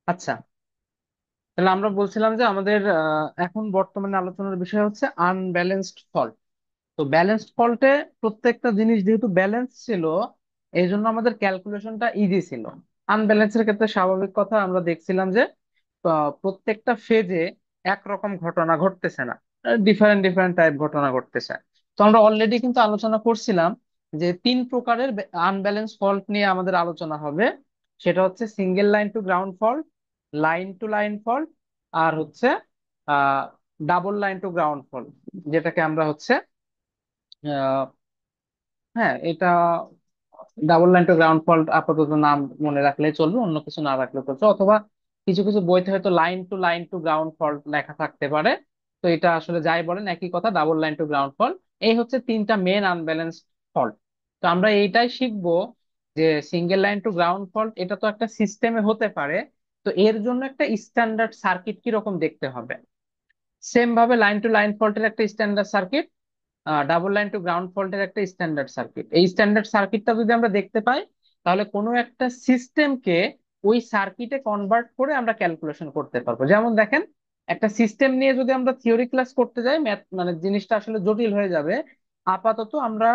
আচ্ছা, তাহলে আমরা বলছিলাম যে আমাদের এখন বর্তমানে আলোচনার বিষয় হচ্ছে আনব্যালেন্সড ফল্ট। তো ব্যালেন্সড ফল্টে প্রত্যেকটা জিনিস যেহেতু ব্যালেন্স ছিল, এই জন্য আমাদের ক্যালকুলেশনটা ইজি ছিল। আনব্যালেন্সের ক্ষেত্রে স্বাভাবিক কথা, আমরা দেখছিলাম যে প্রত্যেকটা ফেজে একরকম ঘটনা ঘটতেছে না, ডিফারেন্ট ডিফারেন্ট টাইপ ঘটনা ঘটতেছে। তো আমরা অলরেডি কিন্তু আলোচনা করছিলাম যে তিন প্রকারের আনব্যালেন্স ফল্ট নিয়ে আমাদের আলোচনা হবে। সেটা হচ্ছে single line to ground fault, line to line fault, আর হচ্ছে আহ double line two ground fault, যেটাকে আমরা হচ্ছে হ্যাঁ, এটা double line two ground fault আপাতত নাম মনে রাখলে চলবে, অন্য কিছু না রাখলে চলছে। অথবা কিছু কিছু বইতে হয়তো লাইন টু গ্রাউন্ড ফল্ট লেখা থাকতে পারে। তো এটা আসলে যাই বলেন একই কথা, double line two ground fault. এই হচ্ছে তিনটা মেন আনব্যালেন্স ফল্ট। তো আমরা এইটাই শিখবো যে single line to ground fault এটা তো একটা সিস্টেমে হতে পারে। তো এর জন্য একটা স্ট্যান্ডার্ড সার্কিট কিরকম দেখতে হবে, সেম ভাবে লাইন টু লাইন ফল্টের একটা standard circuit, double line two ground ফল্টের একটা স্ট্যান্ডার্ড সার্কিট। এই স্ট্যান্ডার্ড সার্কিটটা যদি আমরা দেখতে পাই, তাহলে কোনো একটা সিস্টেমকে ওই সার্কিটে কনভার্ট করে আমরা ক্যালকুলেশন করতে পারবো। যেমন দেখেন, একটা সিস্টেম নিয়ে যদি আমরা থিওরি ক্লাস করতে যাই, ম্যাথ মানে জিনিসটা আসলে জটিল হয়ে যাবে। আপাতত আমরা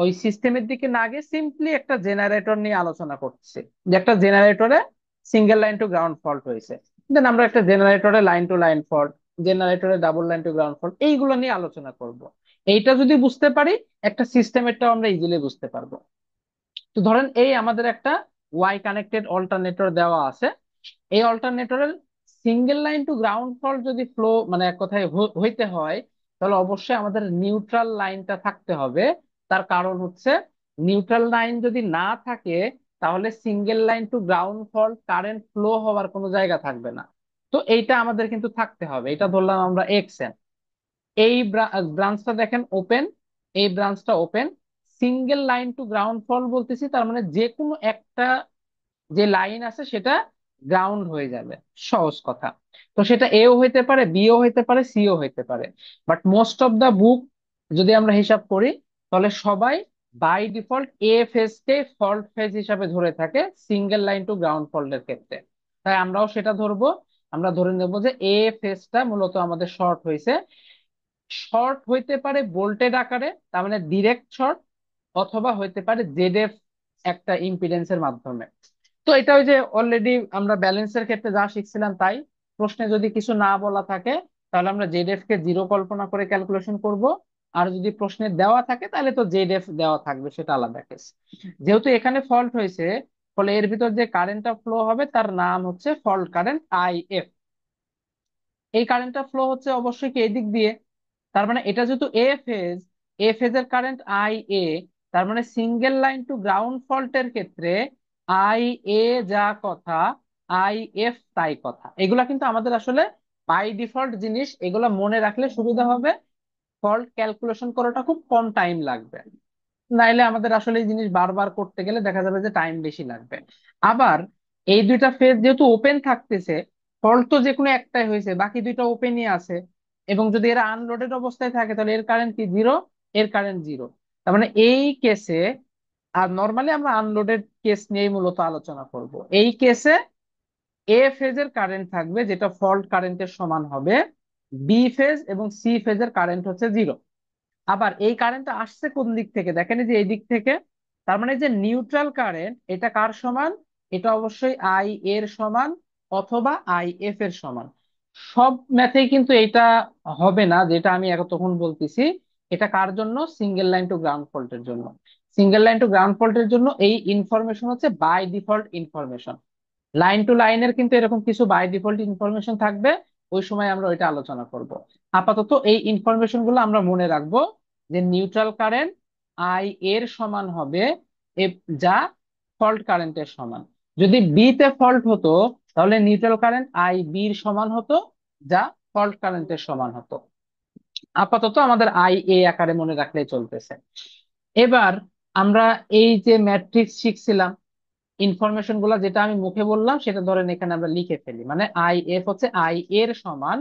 ওই সিস্টেমের দিকে না গিয়ে সিম্পলি একটা জেনারেটর নিয়ে আলোচনা করছি, যে একটা জেনারেটরে single line to ground fault হয়েছে। দেন আমরা একটা জেনারেটরে লাইন টু লাইন ফল্ট, জেনারেটরে double line two ground fault, এইগুলো নিয়ে আলোচনা করব। এইটা যদি বুঝতে পারি, একটা সিস্টেমেরটাও আমরা ইজিলি বুঝতে পারবো। তো ধরেন এই আমাদের একটা ওয়াই কানেক্টেড অল্টারনেটর দেওয়া আছে। এই অল্টারনেটরের single line to ground fault যদি ফ্লো মানে এক কথায় হইতে হয়, তাহলে অবশ্যই আমাদের নিউট্রাল লাইনটা থাকতে হবে। তার কারণ হচ্ছে, নিউট্রাল লাইন যদি না থাকে, তাহলে single line to ground fault current flow হওয়ার কোনো জায়গা থাকবে না। তো এইটা আমাদের কিন্তু থাকতে হবে, এটা ধরলাম আমরা এক্স। এই ব্রাঞ্চটা দেখেন ওপেন, এই ব্রাঞ্চটা open. Single line to ground fault বলতেছি, তার মানে যে কোনো একটা যে লাইন আছে সেটা গ্রাউন্ড হয়ে যাবে, সহজ কথা। তো সেটা এও হইতে পারে, বিও হইতে পারে, সিও হইতে পারে। But most of the book যদি আমরা হিসাব করি, তাহলে সবাই বাই ডিফল্ট এ ফেজ কে ফল্ট ফেজ হিসাবে ধরে থাকে সিঙ্গেল লাইন টু গ্রাউন্ড ফল্টের ক্ষেত্রে। তাই আমরাও সেটা ধরবো। আমরা ধরে নেবো যে এ ফেজটা মূলত আমাদের শর্ট হয়েছে। শর্ট হইতে পারে ভোল্টেজ আকারে, তার মানে ডিরেক্ট শর্ট, অথবা হইতে পারে জেডএফ একটা ইম্পিডেন্সের মাধ্যমে। তো এটা ওই যে অলরেডি আমরা ব্যালেন্সের ক্ষেত্রে যা শিখছিলাম তাই। প্রশ্নে যদি কিছু না বলা থাকে, তাহলে আমরা জেডএফ কে জিরো কল্পনা করে ক্যালকুলেশন করব। আর যদি প্রশ্নে দেওয়া থাকে, তাহলে তো জেডএফ দেওয়া থাকবে, সেটা আলাদা কেস। যেহেতু এখানে ফল্ট হয়েছে, ফলে এর ভিতর যে কারেন্টটা ফ্লো হবে তার নাম হচ্ছে ফল্ট কারেন্ট আইএফ। এই কারেন্টটা ফ্লো হচ্ছে অবশ্যই কি এদিক দিয়ে। তার মানে এটা যেহেতু এ ফেজ, এ ফেজের কারেন্ট আই এ, তার মানে সিঙ্গেল লাইন টু গ্রাউন্ড ফল্টের ক্ষেত্রে আই এ যা কথা, আই এফ তাই কথা। এগুলা কিন্তু আমাদের আসলে বাই ডিফল্ট জিনিস, এগুলা মনে রাখলে সুবিধা হবে। ফল্ট ক্যালকুলেশন করাটা খুব কম টাইম লাগবে। নাইলে আমাদের আসলে এই জিনিস বারবার করতে গেলে দেখা যাবে যে টাইম বেশি লাগবে। আবার এই দুইটা ফেজ যেহেতু ওপেন থাকতেছে, ফল্ট তো যে কোনো একটাই হয়েছে, বাকি দুইটা ওপেনই আছে। এবং যদি এরা আনলোডেড অবস্থায় থাকে, তাহলে এর কারেন্ট কি জিরো, এর কারেন্ট জিরো। তার মানে এই কেসে, আর নর্মালি আমরা আনলোডেড কেস নিয়েই মূলত আলোচনা করব, এই কেসে এ ফেজের কারেন্ট থাকবে যেটা ফল্ট কারেন্টের সমান হবে। বি ফেজ এবং সি ফেজের কারেন্ট হচ্ছে জিরো। আবার এই কারেন্টটা আসছে কোন দিক থেকে, দেখেন এই যে এই দিক থেকে। তার মানে যে নিউট্রাল কারেন্ট, এটা কার সমান? এটা অবশ্যই আই এর সমান, অথবা আই এফ এর সমান। সব ম্যাথেই কিন্তু এটা হবে না, যেটা আমি তখন বলতেছি। এটা কার জন্য? সিঙ্গেল লাইন টু গ্রাউন্ড ফল্টের জন্য। সিঙ্গেল লাইন টু গ্রাউন্ড ফল্টের জন্য এই ইনফরমেশন হচ্ছে by default information. Line to লাইনের কিন্তু এরকম কিছু বাই ডিফল্ট ইনফরমেশন থাকবে, ওই সময় আমরা ওইটা আলোচনা করব। আপাতত এই ইনফরমেশন গুলো আমরা মনে রাখবো, যে নিউট্রাল কারেন্ট আই এর সমান হবে যা ফল্ট কারেন্টের সমান। যদি বি তে ফল্ট হতো, তাহলে নিউট্রাল কারেন্ট আই বির সমান হতো, যা ফল্ট কারেন্টের সমান হতো। আপাতত আমাদের আই এ আকারে মনে রাখলেই চলতেছে। এবার আমরা এই যে ম্যাট্রিক্স শিখছিলাম, ইনফরমেশন গুলা যেটা আমি মুখে বললাম সেটা ধরেন এখানে আমরা লিখে ফেলি। মানে আই এফ হচ্ছে আই এর সমান,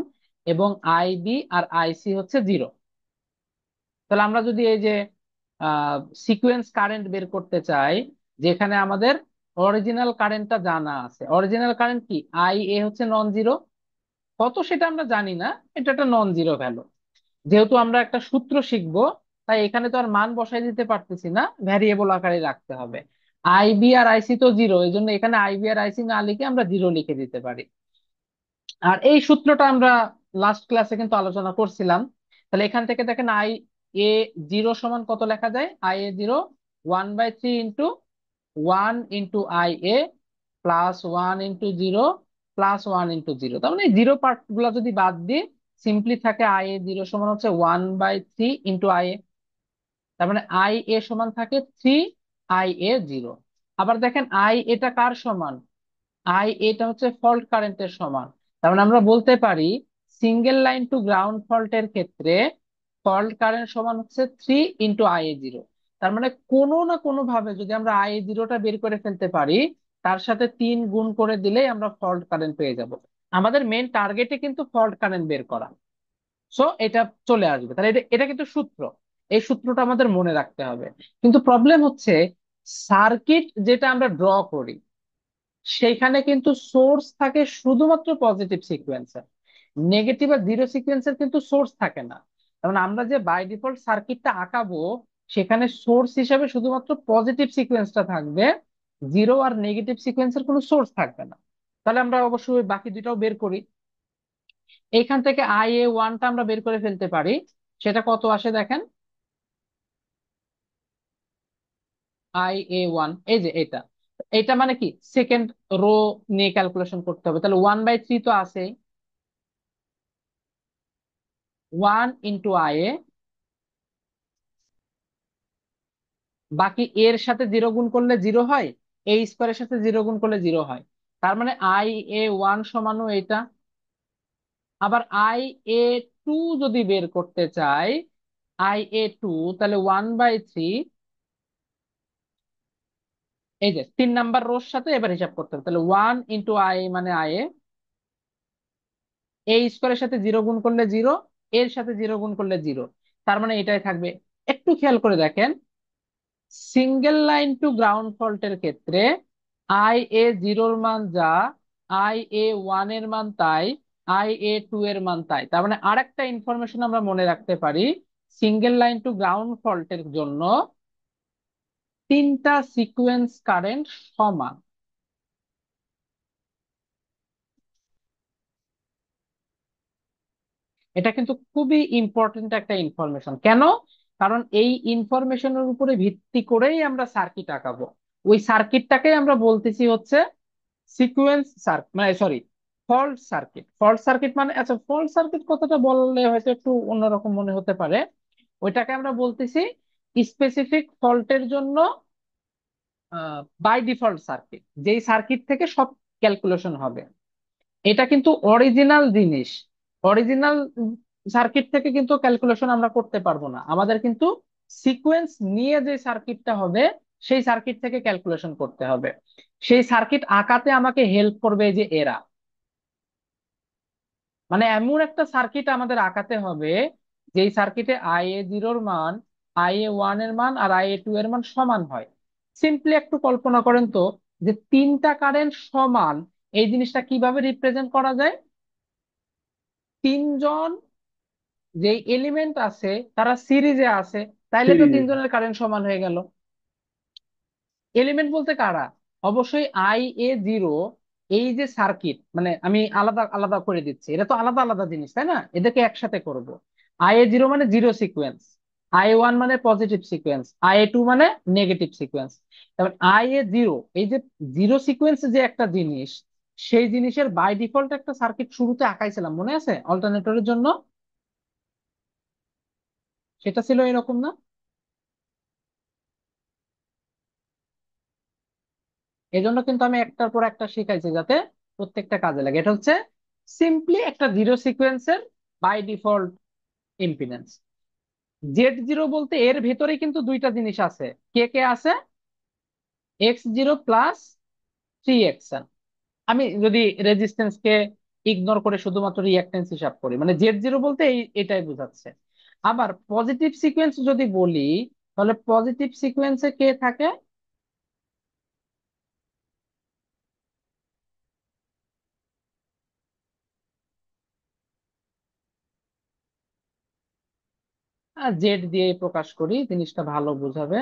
এবং আই বি আর আই সি হচ্ছে জিরো। তাহলে আমরা যদি এই যে সিকুয়েন্স কারেন্ট বের করতে চাই, যেখানে আমাদের অরিজিনাল কারেন্টটা জানা আছে। অরিজিনাল কারেন্ট কি? আই এ হচ্ছে নন জিরো। কত সেটা আমরা জানি না, এটা একটা নন জিরো ভ্যালু। যেহেতু আমরা একটা সূত্র শিখবো, তাই এখানে তো আর মান বসাই দিতে পারতেছি না, ভ্যারিয়েবল আকারে রাখতে হবে। আইবি আর আইসি তো জিরো, এই জন্য এখানে আইবি আর আইসি না লিখে আমরা জিরো লিখে দিতে পারি। আর এই সূত্রটা আমরা লাস্ট ক্লাসে কিন্তু আলোচনা করছিলাম। তাহলে এখান থেকে দেখেন আই এ জিরো সমান কত লেখা যায়? I A zero 1/3 into 1 into I A plus 1 into 0 plus 1 into 0। তার মানে জিরো পার্ট গুলা যদি বাদ দিই, সিম্পলি থাকে আই এ জিরো সমান হচ্ছে 1/3 ইন্টু আই এ। তার মানে আই এ সমান থাকে 3 আই এ 0। আবার দেখেন আই এটা কার সমান? আই এটা হচ্ছে ফল্ট কারেন্টের সমান। তার মানে আমরা বলতে পারি সিঙ্গেল লাইন টু গ্রাউন্ড ফল্টের ক্ষেত্রে ফল্ট কারেন্ট সমান হচ্ছে 3 ইন্টু আই এ 0। তার মানে কোনো না কোনো ভাবে যদি আমরা আই এ 0টা বের করে ফেলতে পারি, তার সাথে 3 গুণ করে দিলেই আমরা ফল্ট কারেন্ট পেয়ে যাব। আমাদের মেন টার্গেটে কিন্তু ফল্ট কারেন্ট বের করা। সো এটা চলে আসবে। তাহলে এটা এটা কিন্তু সূত্র, এই সূত্রটা আমাদের মনে রাখতে হবে। কিন্তু প্রবলেম হচ্ছে সার্কিট যেটা আমরা ড্র করি, সেইখানে কিন্তু সোর্স থাকে শুধুমাত্র পজিটিভ সিকোয়েন্সের, নেগেটিভ আর জিরো সিকোয়েন্সের কিন্তু সোর্স থাকে না। কারণ আমরা যে বাই ডিফল্ট সার্কিটটা আঁকাবো, সেখানে সোর্স হিসেবে শুধুমাত্র পজিটিভ সিকোয়েন্সটা থাকবে, জিরো আর নেগেটিভ সিকোয়েন্সের কোনো সোর্স থাকবে না। তাহলে আমরা অবশ্যই বাকি দুটাও বের করি। এইখান থেকে আই এ 1টা আমরা বের করে ফেলতে পারি। সেটা কত আসে দেখেন, আই এ 1 এই যে এটা, এটা মানে কি সেকেন্ড রো নিয়ে ক্যালকুলেশন করতে হবে। তাহলে 1/3 তো আছে, 1 ইন্টু আই এ, বাকি এর সাথে 0 গুণ করলে জিরো হয়, এ স্কোয়ারের সাথে 0 গুণ করলে জিরো হয়। তার মানে আই এ 1 সমানও এটা। আবার আই এ 2 যদি বের করতে চাই, আই এ 2, তাহলে 1/3, এই যে 3 নাম্বার রোর সাথে এবার হিসাব করতে হবে। তাহলে 1 ইন্টু আই মানে আই এ, এ স্কোয়ারের সাথে 0 গুণ করলে জিরো, এর সাথে 0 গুণ করলে জিরো। তার মানে এটাই থাকবে। একটু খেয়াল করে দেখেন, সিঙ্গেল লাইন টু গ্রাউন্ড ফল্টের ক্ষেত্রে আই এ 0-র মান যা, আই এ 1 এর মান তাই, আই এ 2 এর মান তাই। তার মানে আরেকটা ইনফরমেশন আমরা মনে রাখতে পারি, সিঙ্গেল লাইন টু গ্রাউন্ড ফল্টের জন্য তিনটা সিকোয়েন্স কারেন্ট সমান। এটা কিন্তু খুবই ইম্পর্টেন্ট একটা ইনফরমেশন। কেন? কারণ এই ইনফরমেশনের উপরে ভিত্তি করেই আমরা সার্কিট আঁকাবো। ওই সার্কিটটাকে আমরা বলতেছি হচ্ছে সিকোয়েন্স সার্কিট, মানে sorry, fault circuit. Fault circuit মানে, আচ্ছা ফল্ট সার্কিট কথাটা বললে হয়তো একটু অন্যরকম মনে হতে পারে। ওইটাকে আমরা বলতেছি স্পেসিফিক ফল্টের জন্য বাই ডিফল্ট সার্কিট, যেই সার্কিট থেকে সব ক্যালকুলেশন হবে। এটা কিন্তু অরিজিনাল জিনিস। অরিজিনাল সার্কিট থেকে কিন্তু ক্যালকুলেশন আমরা করতে পারবো না, আমাদের কিন্তু সিকোয়েন্স নিয়ে যে সার্কিটটা হবে, সেই সার্কিট থেকে ক্যালকুলেশন করতে হবে। সেই সার্কিট আঁকাতে আমাকে হেল্প করবে এই যে এরা, মানে এমন একটা সার্কিট আমাদের আঁকাতে হবে, যেই সার্কিটে আই এ 0-র মান, আই এ 1 এর মান আর আই এ 2 এর মান সমান হয়। সিম্পলি একটু কল্পনা করেন তো, যে তিনটা কারেন্ট সমান, এই জিনিসটা কিভাবে রিপ্রেজেন্ট করা যায়? তিনজন যে এলিমেন্ট আছে তারা সিরিজে আছে, তাইলে তো সিরিজে। তিনজনের কারেন্ট সমান হয়ে গেল। এলিমেন্ট বলতে কারা? অবশ্যই আই এ 0, এই যে সার্কিট, মানে আমি আলাদা আলাদা করে দিচ্ছি, এটা তো আলাদা আলাদা জিনিস তাই না, এদেরকে একসাথে করব। আই এ 0 মানে জিরো সিকোয়েন্স, আই এ 1 মানে পজিটিভ সিকোয়েন্স, আই এ 2 মানে নেগেটিভ সিকোয়েন্স। তারপর আই এ 0, এই যে জিরো সিকোয়েন্স যে একটা জিনিস, সেই জিনিসের বাই ডিফল্ট একটা সার্কিট শুরুতে আঁকাইছিলাম, মনে আছে অল্টারনেটরের জন্য? সেটা ছিল এরকম না? এই জন্য কিন্তু আমি একটার পর একটা শিখাইছি যাতে প্রত্যেকটা কাজে লাগে। এটা হচ্ছে সিম্পলি একটা জিরো সিকোয়েন্সের বাই ডিফল্ট ইম্পিডেন্স। Z0 বলতে এর ভেতরে কিন্তু দুইটা জিনিস আছে। কে কে আছে? X0 plus 3XN। আমি যদি রেজিস্ট্যান্স কে ইগনোর করে শুধুমাত্র রিঅ্যাকট্যান্স হিসাব করি, মানে Z0 বলতে এটাই বোঝাচ্ছে। আবার পজিটিভ সিকোয়েন্স যদি বলি, তাহলে পজিটিভ সিকোয়েন্সে কে থাকে? জেড দিয়ে প্রকাশ করি, জিনিসটা ভালো বোঝাবে।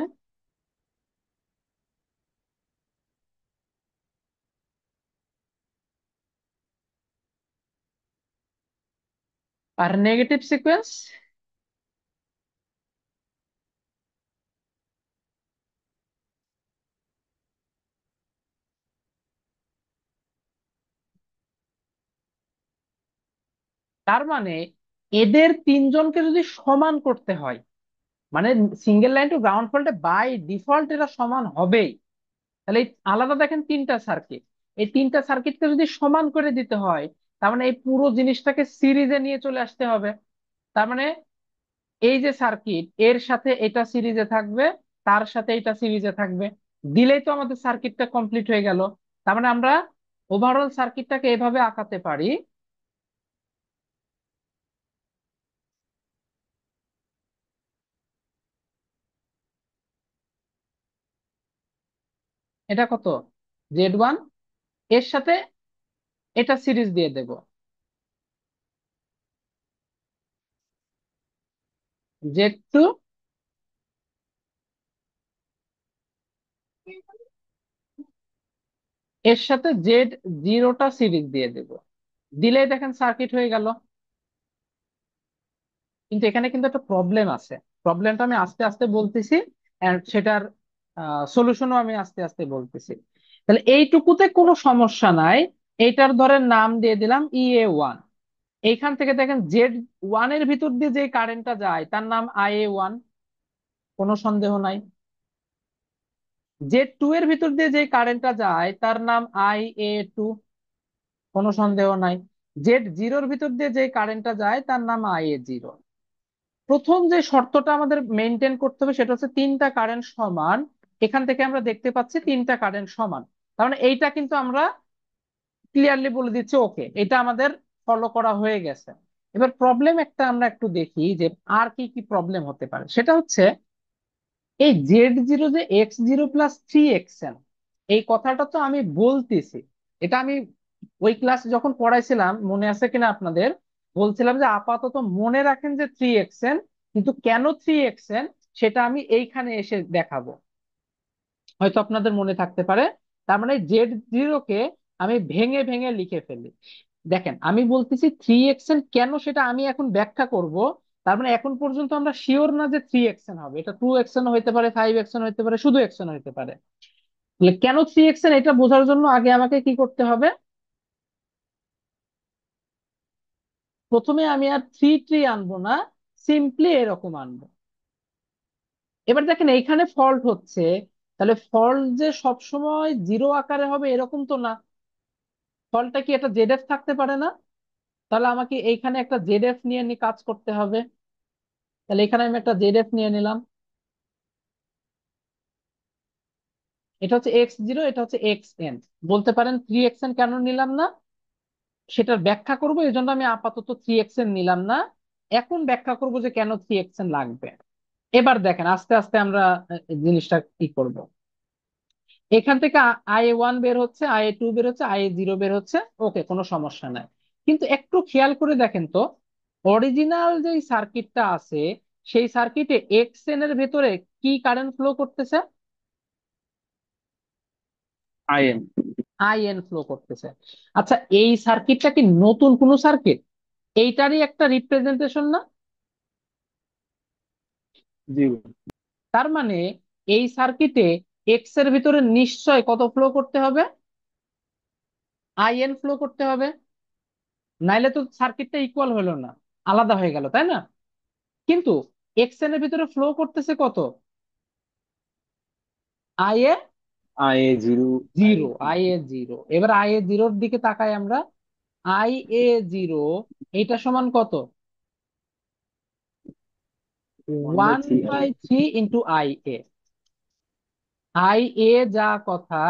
আর নেগেটিভ সিকোয়েন্স, তার মানে এদের তিনজনকে যদি সমান করতে হয়, মানে সিঙ্গেল লাইন টু গ্রাউন্ড ফল্টে বাই ডিফল্ট এরা সমান হবেই। তাহলে এই আলাদা দেখেন তিনটা সার্কিট, এই তিনটা সার্কিটকে যদি সমান করে দিতে হয়, তার মানে এই পুরো জিনিসটাকে সিরিজে নিয়ে চলে আসতে হবে। তার মানে এই যে সার্কিট, এর সাথে এটা সিরিজে থাকবে, তার সাথে এটা সিরিজে থাকবে, দিলেই তো আমাদের সার্কিটটা কমপ্লিট হয়ে গেল। তার মানে আমরা ওভারঅল সার্কিটটাকে এভাবে আঁকাতে পারি। এটা কত, Z1, এর সাথে এটা সিরিজ দিয়ে দেব, Z2, এর সাথে Z0টা সিরিজ দিয়ে দেব, দিলেই দেখেন সার্কিট হয়ে গেল। কিন্তু এখানে কিন্তু একটা প্রবলেম আছে, প্রবলেমটা আমি আস্তে আস্তে বলতেছি, and সেটার সলিউশনও আমি আস্তে আস্তে বলতেছি। তাহলে এইটুকুতে কোনো সমস্যা নাই, এইটার ধরে নাম দিয়ে দিলাম EA1। এইখান থেকে দেখেন Z1 এর ভিতর দিয়ে যে কারেন্টটা যায় তার নাম IA1, কোনো সন্দেহ নাই। Z2 এর ভিতর দিয়ে যে কারেন্টটা যায় তার নাম IA2, কোনো সন্দেহ নাই। Z0 এর ভিতর দিয়ে যে কারেন্টটা যায় তার নাম IA0। প্রথম যে শর্তটা আমাদের মেনটেন করতে হবে সেটা হচ্ছে তিনটা কারেন্ট সমান। এখান থেকে আমরা দেখতে পাচ্ছি তিনটা কারেন্ট সমান, তার মানে এইটা কিন্তু আমরা ক্লিয়ারলি বলে দিচ্ছি ওকে, এটা আমাদের ফলো করা হয়ে গেছে। এবার প্রবলেম একটা আমরা একটু দেখি যে আর কি কি প্রবলেম হতে পারে। সেটা হচ্ছে এই Z0 যে X0 + 3XN, এই কথাটা তো আমি বলতেছি, এটা আমি ওই ক্লাস যখন পড়াইছিলাম মনে আছে কিনা আপনাদের, বলছিলাম যে আপাতত মনে রাখেন যে 3XN, কিন্তু কেন 3XN সেটা আমি এইখানে এসে দেখাবো, হয়তো আপনাদের মনে থাকতে পারে। তার মানে Z0 কে আমি ভেঙে ভেঙে লিখে ফেলি। দেখেন আমি বলতেছি 3XN কেন, সেটা আমি এখন ব্যাখ্যা করব। তার মানে এখন পর্যন্ত আমরা শিওর না যে 3XN হবে, এটা 2XN হইতে পারে, 5XN হইতে পারে, শুধু XN হইতে পারে। তাহলে কেন 3XN এটা বোঝার জন্য আগে আমাকে কি করতে হবে, প্রথমে আমি আর থ্রি ট্রি আনবো না, সিম্পলি এরকম আনবো। এবার দেখেন এইখানে ফল্ট হচ্ছে, তাহলে ফল্ট যে সবসময় জিরো আকারে হবে এরকম তো না, ফলটা কি একটা জেড এফ থাকতে পারে না? তাহলে আমাকে এইখানে একটা জেড এফ নিয়ে কাজ করতে হবে। তাহলে এখানে আমি একটা জেড এফ নিয়ে নিলাম, এটা হচ্ছে X0, এটা হচ্ছে XN। বলতে পারেন 3XN কেন নিলাম না, সেটার ব্যাখ্যা করব, এই জন্য আমি আপাতত 3XN নিলাম না। এখন ব্যাখ্যা করব যে কেন 3XN লাগবে। এবার দেখেন আস্তে আস্তে আমরা জিনিসটা কি করব। এখান থেকে IA1 বের হচ্ছে, IA2 বের হচ্ছে, IA0 বের হচ্ছে, ওকে কোনো সমস্যা নাই। কিন্তু একটু খেয়াল করে দেখেন তো, অরিজিনাল যে সার্কিটটা আছে সেই সার্কিটে XN এর ভেতরে কি কারেন্ট ফ্লো করতেছে? আইএম। IN ফ্লো করতেছে। আচ্ছা, এই সার্কিটটা কি নতুন কোন সার্কিট? এইটারই একটা রিপ্রেজেন্টেশন না? জি। তার মানে এই সার্কিটে এক্স এর ভিতরে নিশ্চয় কত ফ্লো করতে হবে? IN ফ্লো করতে হবে, নাইলে তো সার্কিটটা ইকুয়াল হলো না, আলাদা হয়ে গেল, তাই না? কিন্তু XN এর ভিতরে ফ্লো করতেছে কত? IA IA0, zero, IA2, IA0। এবার IA0-র দিকে তাকাই আমরা, IA0 এটা সমান কত? One 1/3 by three into IA। IA যা কথা,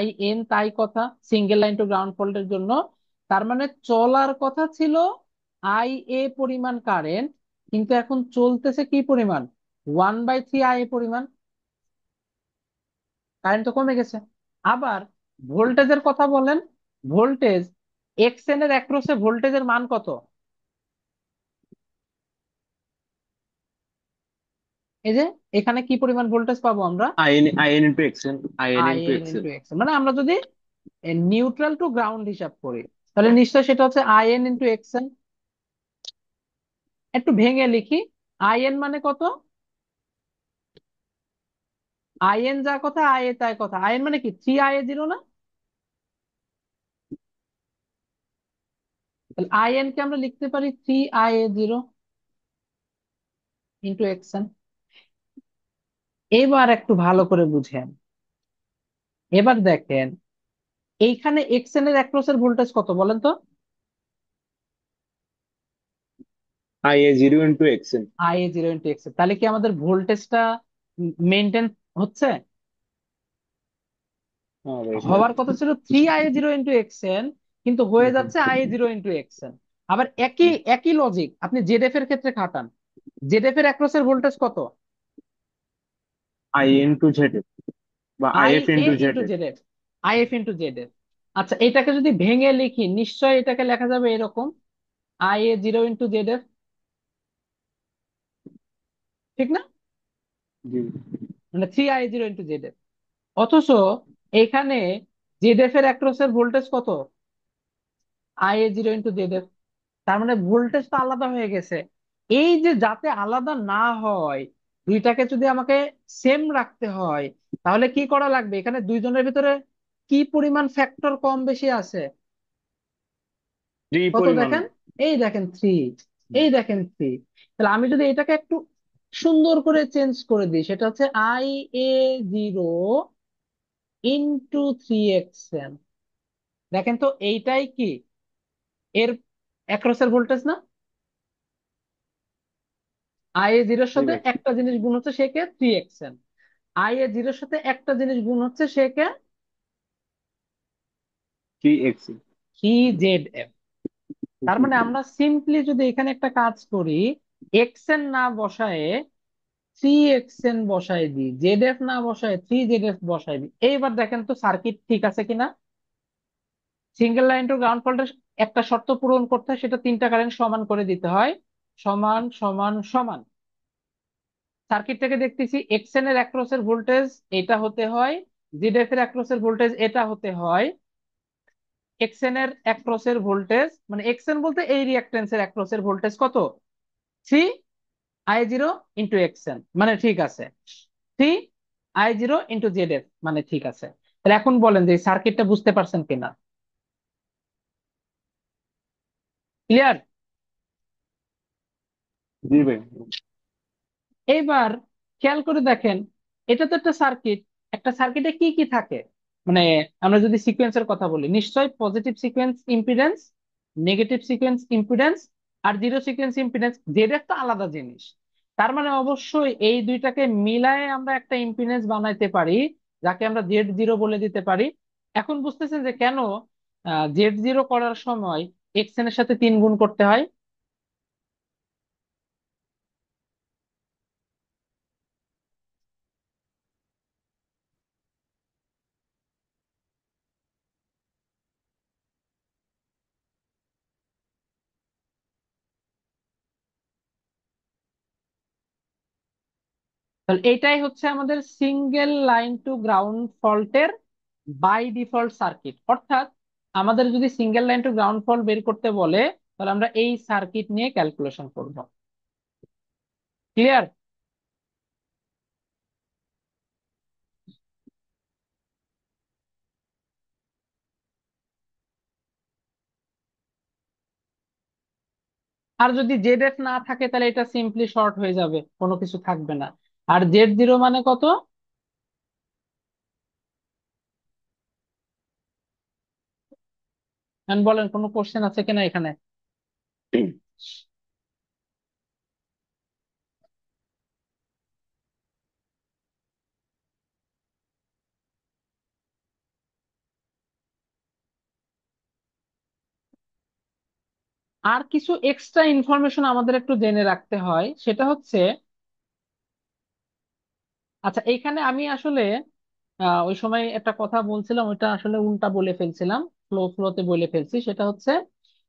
IN তাই কথা, সিঙ্গেল লাইন টু গ্রাউন্ড ফল্টের জন্য। তার মানে চলার কথা ছিল পরিমাণ কারেন্ট, কিন্তু এখন চলতেছে কি পরিমাণ? 1/3 পরিমাণ। কারেন্ট তো কমে গেছে। আবার ভোল্টেজের কথা বলেন, ভোল্টেজ XN এর অ্যাক্রসে ভোল্টেজের মান কত? এই যে এখানে কি পরিমাণ ভোল্টেজ পাবো আমরা? In into XN, in into in XN. Into x, মানে আমরা যদি নিউট্রাল টু গ্রাউন্ড হিসাব করি তাহলে নিশ্চয় সেটা হচ্ছে আইএন ইন্টু এক্সএন। একটু ভেঙে লিখি। আইএন মানে কত? আইএন যা কথা আই এ তাই কথা। আইএন মানে কি 3 IA 0 না? তাহলে আইএন কে আমরা লিখতে পারি 3 IA 0 ইন্টু এক্সএন। এবার একটু ভালো করে বুঝেন। এবার দেখেন এইখানে এক্সএন এর অ্যাক্রোসের ভোল্টেজ কত বলেন তো? IA 0 into XN. IA 0 into XN. তাহলে কি আমাদের ভোল্টেজটা মেনটেন হচ্ছে? হ্যাঁ ভাই। হওয়ার কথা ছিল 3 IA 0 ইন্টু এক্সএন, কিন্তু হয়ে যাচ্ছে IA 0 ইন্টু এক্সএন। আবার একই একই লজিক আপনি জেডএফ এর ক্ষেত্রে খাটান। জেডএফ এর অ্যাক্রোসের ভোল্টেজ কত? আই ইন্টু জেড, বা I IF A into Z. Into ZF, IF into ZF. আচ্ছা এটাকে যদি ভেঙে লিখি নিশ্চয়ই এটাকে লেখা যাবে এরকম, IA 0 ইন্টু জেডএফ, ঠিক না? জি। মানে 3 IA 0 ইন্টু জেডএফ। অথচ এখানে জেডএফ এর অ্যাক্রোসের ভোল্টেজ কত? IA 0 into ZF. তার মানে ভোল্টেজ তো আলাদা হয়ে গেছে। এই যে যাতে আলাদা না হয়, দুইটাকে যদি আমাকে সেম রাখতে হয়, তাহলে কি করা লাগবে? এখানে দুইজনের ভিতরে কি পরিমাণ ফ্যাক্টর কম বেশি আছে? থ্রি কত পরিমাণ। দেখেন, এই দেখেন 3, এই দেখেন 3। তাহলে আমি যদি এটাকে একটু সুন্দর করে চেঞ্জ করে দিই, সেটা হচ্ছে IA 0 ইন্টু 3 এক্স। দেখেন তো এইটাই কি এর অ্যাক্রসের ভোল্টেজ না? IA 0 জি সাথে ভাই। একটা জিনিস গুণ হচ্ছে সে কে 3 এক্স। IA 0 সাথে একটা জিনিস গুণ হচ্ছে সে কে থ্রি এক্স। 3 ZF। তার মানে আমরা সিম্পলি যদি এখানে একটা কাজ করি, এক্সএন না বসায়ে 3 এক্সএন বসাই দিই, জেডএফ না বসায় 3 ZF বসাই দিই, এইবার দেখেন তো সার্কিট ঠিক আছে কিনা। সিঙ্গেল লাইন টু গ্রাউন্ড ফল্টের একটা শর্ত পূরণ করতে হয়, সেটা তিনটা কারেন্ট সমান করে দিতে হয়, সমান সমান সমান। সার্কিটটাকে দেখতেছি, এক্সএন এর অ্যাক্রসের ভোল্টেজ এটা হতে হয়, জেডএফ এর অ্যাক্রসের ভোল্টেজ এটা হতে হয়। এক্সএন এর অ্যাক্রসের ভোল্টেজ মানে এক্সএন বলতে এই রিঅ্যাকট্যান্সের অ্যাক্রসের ভোল্টেজ কত? 3 I 0 ইন্টু এক্সএন, মানে ঠিক আছে। 3 I 0 ইন্টু জেডএফ, মানে ঠিক আছে। তাহলে এখন বলেন যে সার্কিটটা বুঝতে পারছেন কিনা? ক্লিয়ার? জি ভাই। এইবার খেয়াল করে দেখেন, এটা তো একটা সার্কিট। একটা সার্কিটে কি কি থাকে? মানে আমরা যদি সিকোয়েন্সের কথা বলি, নিশ্চয়ই positive sequence impedance, negative sequence impedance, আর জিরো সিকোয়েন্স ইম্পিডেন্স। জেডএফ তো আলাদা জিনিস। তার মানে অবশ্যই এই দুইটাকে মিলায়ে আমরা একটা ইম্পিডেন্স বানাইতে পারি, যাকে আমরা Z0 বলে দিতে পারি। এখন বুঝতেছেন যে কেন Z0 করার সময় এক্সএন এর সাথে 3 গুণ করতে হয়। তাহলে এটাই হচ্ছে আমাদের সিঙ্গেল লাইন টু গ্রাউন্ড ফল্টের বাই ডিফল্ট সার্কিট। অর্থাৎ আমাদের যদি single line to ground fault বের করতে বলে, তাহলে আমরা এই সার্কিট নিয়ে ক্যালকুলেশন করব। ক্লিয়ার? আর যদি জেড এফ না থাকে তাহলে এটা সিম্পলি শর্ট হয়ে যাবে, কোনো কিছু থাকবে না। আর Z0 মানে কত? এখন বলেন কোনো কোশ্চেন আছে কিনা এখানে? আর কিছু এক্সট্রা ইনফরমেশন আমাদের একটু জেনে রাখতে হয়, সেটা হচ্ছে, আচ্ছা এইখানে আমি আসলে ওই সময় একটা কথা বলছিলাম, ওইটা আসলে উল্টা বলে ফেলছিলাম, ফ্লোতে বলে ফেলছি। সেটা হচ্ছে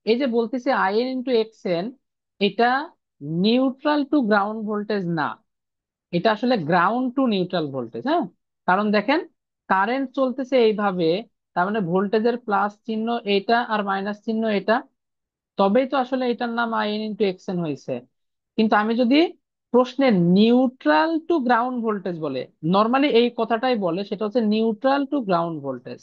এই যে বলতেছি আইএন ইন্টু এক্সএন, এটা নিউট্রাল টু গ্রাউন্ড ভোল্টেজ না। এটা আসলে গ্রাউন্ড টু নিউট্রাল ভোল্টেজ। হ্যাঁ, কারণ দেখেন কারেন্ট চলতেছে এইভাবে, তার মানে ভোল্টেজের প্লাস চিহ্ন এটা আর মাইনাস চিহ্ন এটা, তবেই তো আসলে এটার নাম আইএন ইন্টু এক্সএন হয়েছে। কিন্তু আমি যদি প্রশ্নে নিউট্রাল টু গ্রাউন্ড ভোল্টেজ বলে, নর্মালি এই কথাটাই বলে, সেটা হচ্ছে নিউট্রাল টু গ্রাউন্ড ভোল্টেজ।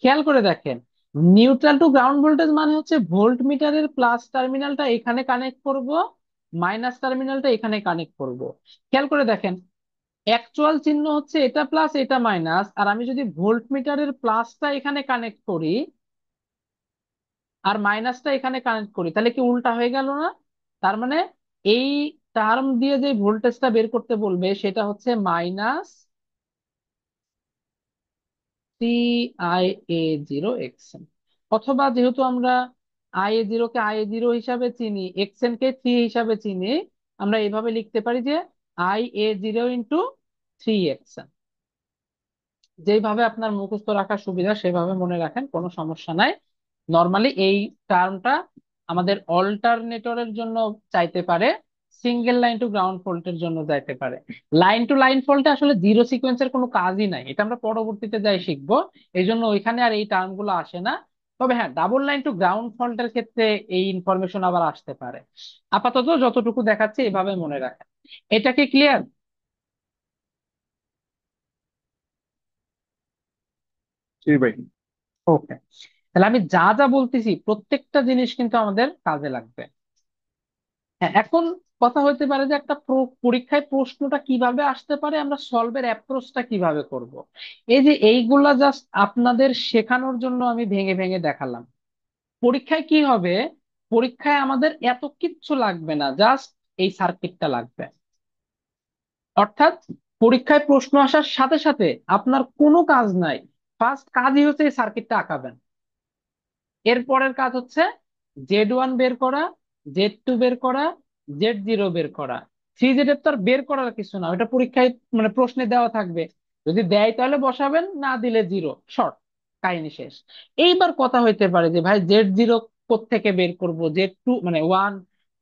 খেয়াল করে দেখেন, নিউট্রাল টু গ্রাউন্ড ভোল্টেজ মানে হচ্ছে ভোল্ট মিটারের প্লাস টার্মিনালটা এখানে কানেক্ট করব, মাইনাস টার্মিনালটা এখানে কানেক্ট করব। খেয়াল করে দেখেন, অ্যাকচুয়াল চিহ্ন হচ্ছে এটা প্লাস এটা মাইনাস, আর আমি যদি ভোল্ট মিটারের প্লাসটা এখানে কানেক্ট করি আর মাইনাসটা এখানে কানেক্ট করি, তাহলে কি উল্টা হয়ে গেল না? তার মানে এই টার্ম দিয়ে যে ভোল্টেজটা বের করতে বলবে সেটা হচ্ছে minus C I A zero XN, অথবা যেহেতু আমরা আই এ জিরো কে আই এ জিরো হিসাবে চিনি, এক্সএন কে থ্রি হিসাবে চিনি, আমরা এইভাবে লিখতে পারি যে I A zero into three XN. যেইভাবে আপনার মুখস্থ রাখার সুবিধা সেভাবে মনে রাখেন, কোনো সমস্যা নাই। নর্মালি এই টার্মটা আমাদের অল্টারনেটরের জন্য চাইতে পারে, সিঙ্গেল লাইন টু গ্রাউন্ড ফল্টের জন্য চাইতে পারে। লাইন টু লাইন ফল্টে আসলে জিরো সিকোয়েন্সের কোনো কাজই নাই, এটা আমরা পরবর্তীতে যাই শিখবো, এই জন্য ওইখানে আর এই টার্ম গুলো আসে না। তবে হ্যাঁ, ডাবল লাইন টু গ্রাউন্ড ফল্টের ক্ষেত্রে এই ইনফরমেশন আবার আসতে পারে। আপাতত যতটুকু দেখাচ্ছে এভাবে মনে রাখেন। এটা কি ক্লিয়ার? জি ভাই। ওকে, তাহলে আমি যা যা বলতেছি প্রত্যেকটা জিনিস কিন্তু আমাদের কাজে লাগবে। হ্যাঁ, এখন কথা হতে পারে যে একটা পরীক্ষায় প্রশ্নটা কিভাবে আসতে পারে, আমরা সলভের অ্যাপ্রোচটা কিভাবে করব। এই যে এইগুলা জাস্ট আপনাদের শেখানোর জন্য আমি ভেঙে ভেঙে দেখালাম। পরীক্ষায় কি হবে, পরীক্ষায় আমাদের এত কিচ্ছু লাগবে না, জাস্ট এই সার্কিটটা লাগবে। অর্থাৎ পরীক্ষায় প্রশ্ন আসার সাথে সাথে আপনার কোনো কাজ নাই, ফার্স্ট কাজই হচ্ছে এই সার্কিটটা আঁকাবেন। এর পরের কাজ হচ্ছে জেড ওয়ান বের করা, জেড টু বের করা, জেড জিরো বের করা। থ্রি জেড এর তো আর বের করার কিছু না, ওটা পরীক্ষায় মানে প্রশ্নে দেওয়া থাকবে, যদি দেয় তাহলে বসাবেন, না দিলে জিরো, শর্ট, কাহিনী শেষ। এইবার কথা হইতে পারে যে ভাই জেড জিরো কোত্থেকে বের করব, জেড টু মানে ওয়ান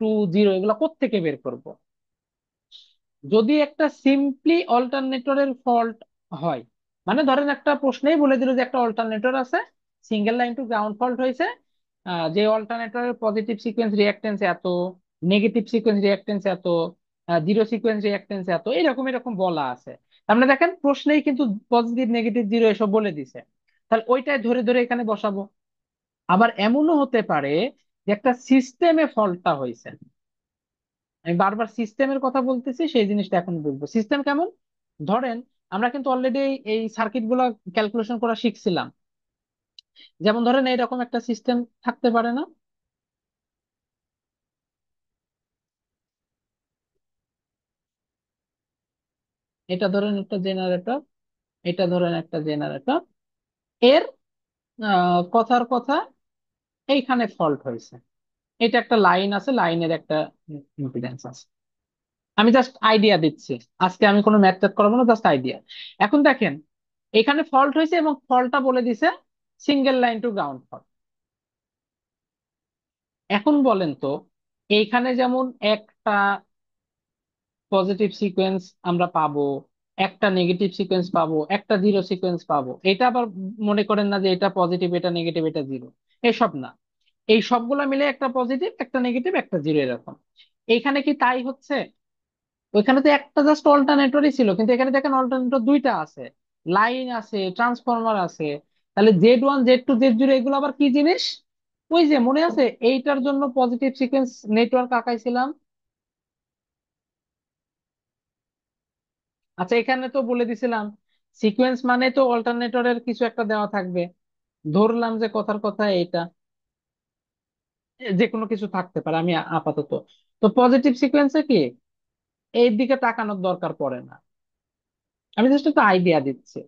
টু জিরো এগুলো কোত্থেকে বের করব। যদি একটা সিম্পলি অল্টারনেটরের ফল্ট হয়, মানে ধরেন একটা প্রশ্নেই বলে দিল যে একটা অল্টারনেটর আছে, single line to ground fault হয়েছে, যে অল্টারনেটরের পজিটিভ সিকোয়েন্স রিঅ্যাকটেন্স এত, নেগেটিভ সিকোয়েন্স রিঅ্যাকটেন্স এত, জিরো সিকোয়েন্স রিঅ্যাকটেন্স এত, এরকম এরকম বলা আছে। তার মানে দেখেন প্রশ্নেই কিন্তু পজিটিভ নেগেটিভ জিরো এসব বলে দিছে, তাহলে ওইটাই ধরে ধরে এখানে বসাবো। আবার এমনও হতে পারে যে একটা সিস্টেমে ফল্টটা হয়েছে। আমি বারবার সিস্টেমের কথা বলতেছি, সেই জিনিসটা এখন বলবো সিস্টেম কেমন। ধরেন আমরা কিন্তু অলরেডি এই সার্কিট গুলা ক্যালকুলেশন করা শিখছিলাম। যেমন ধরেন এইরকম একটা সিস্টেম থাকতে পারে না, এটা ধরেন একটা জেনারেটর, এটা ধরেন একটা জেনারেটর, এর কথার কথা এইখানে ফল্ট হয়েছে, এটা একটা লাইন আছে, লাইনের একটা ইম্পিডেন্স আছে। আমি জাস্ট আইডিয়া দিচ্ছি, আজকে আমি কোনো ম্যাথ ট্যাথ করবো না, জাস্ট আইডিয়া। এখন দেখেন এখানে ফল্ট হয়েছে এবং ফল্টটা বলে দিছে single line to ground fault. এখন বলেন তো, এইখানে যেমন একটা পজিটিভ সিকোয়েন্স আমরা পাবো, একটা নেগেটিভ সিকোয়েন্স পাবো, একটা জিরো সিকোয়েন্স পাবো, এটা আবার মনে করেন না যে এটা পজিটিভ এটা নেগেটিভ এটা জিরো, এসব না। এই সবগুলা মিলে একটা পজিটিভ একটা নেগেটিভ একটা জিরো এরকম। এইখানে কি তাই হচ্ছে? ওইখানে তো একটা জাস্ট অল্টারনেটরই ছিল, কিন্তু এখানে দেখেন অল্টারনেটর দুইটা আছে, লাইন আছে, ট্রান্সফরমার আছে। তাহলে Z one Z two Z zero এগুলো আবার কি জিনিস? ওই যে মনে আছে এইটার জন্য পজিটিভ সিকোয়েন্স নেটওয়ার্ক আঁকাইছিলাম। আচ্ছা, এখানে তো বলে দিছিলাম সিকোয়েন্স মানে তো অল্টারনেটরের কিছু একটা দেওয়া থাকবে, ধরলাম যে কথার কথা এইটা, যে কোনো কিছু থাকতে পারে, আমি আপাতত তো পজিটিভ সিকোয়েন্সে কি এই দিকে তাকানোর দরকার পড়ে না, আমি জাস্ট একটা আইডিয়া দিচ্ছি।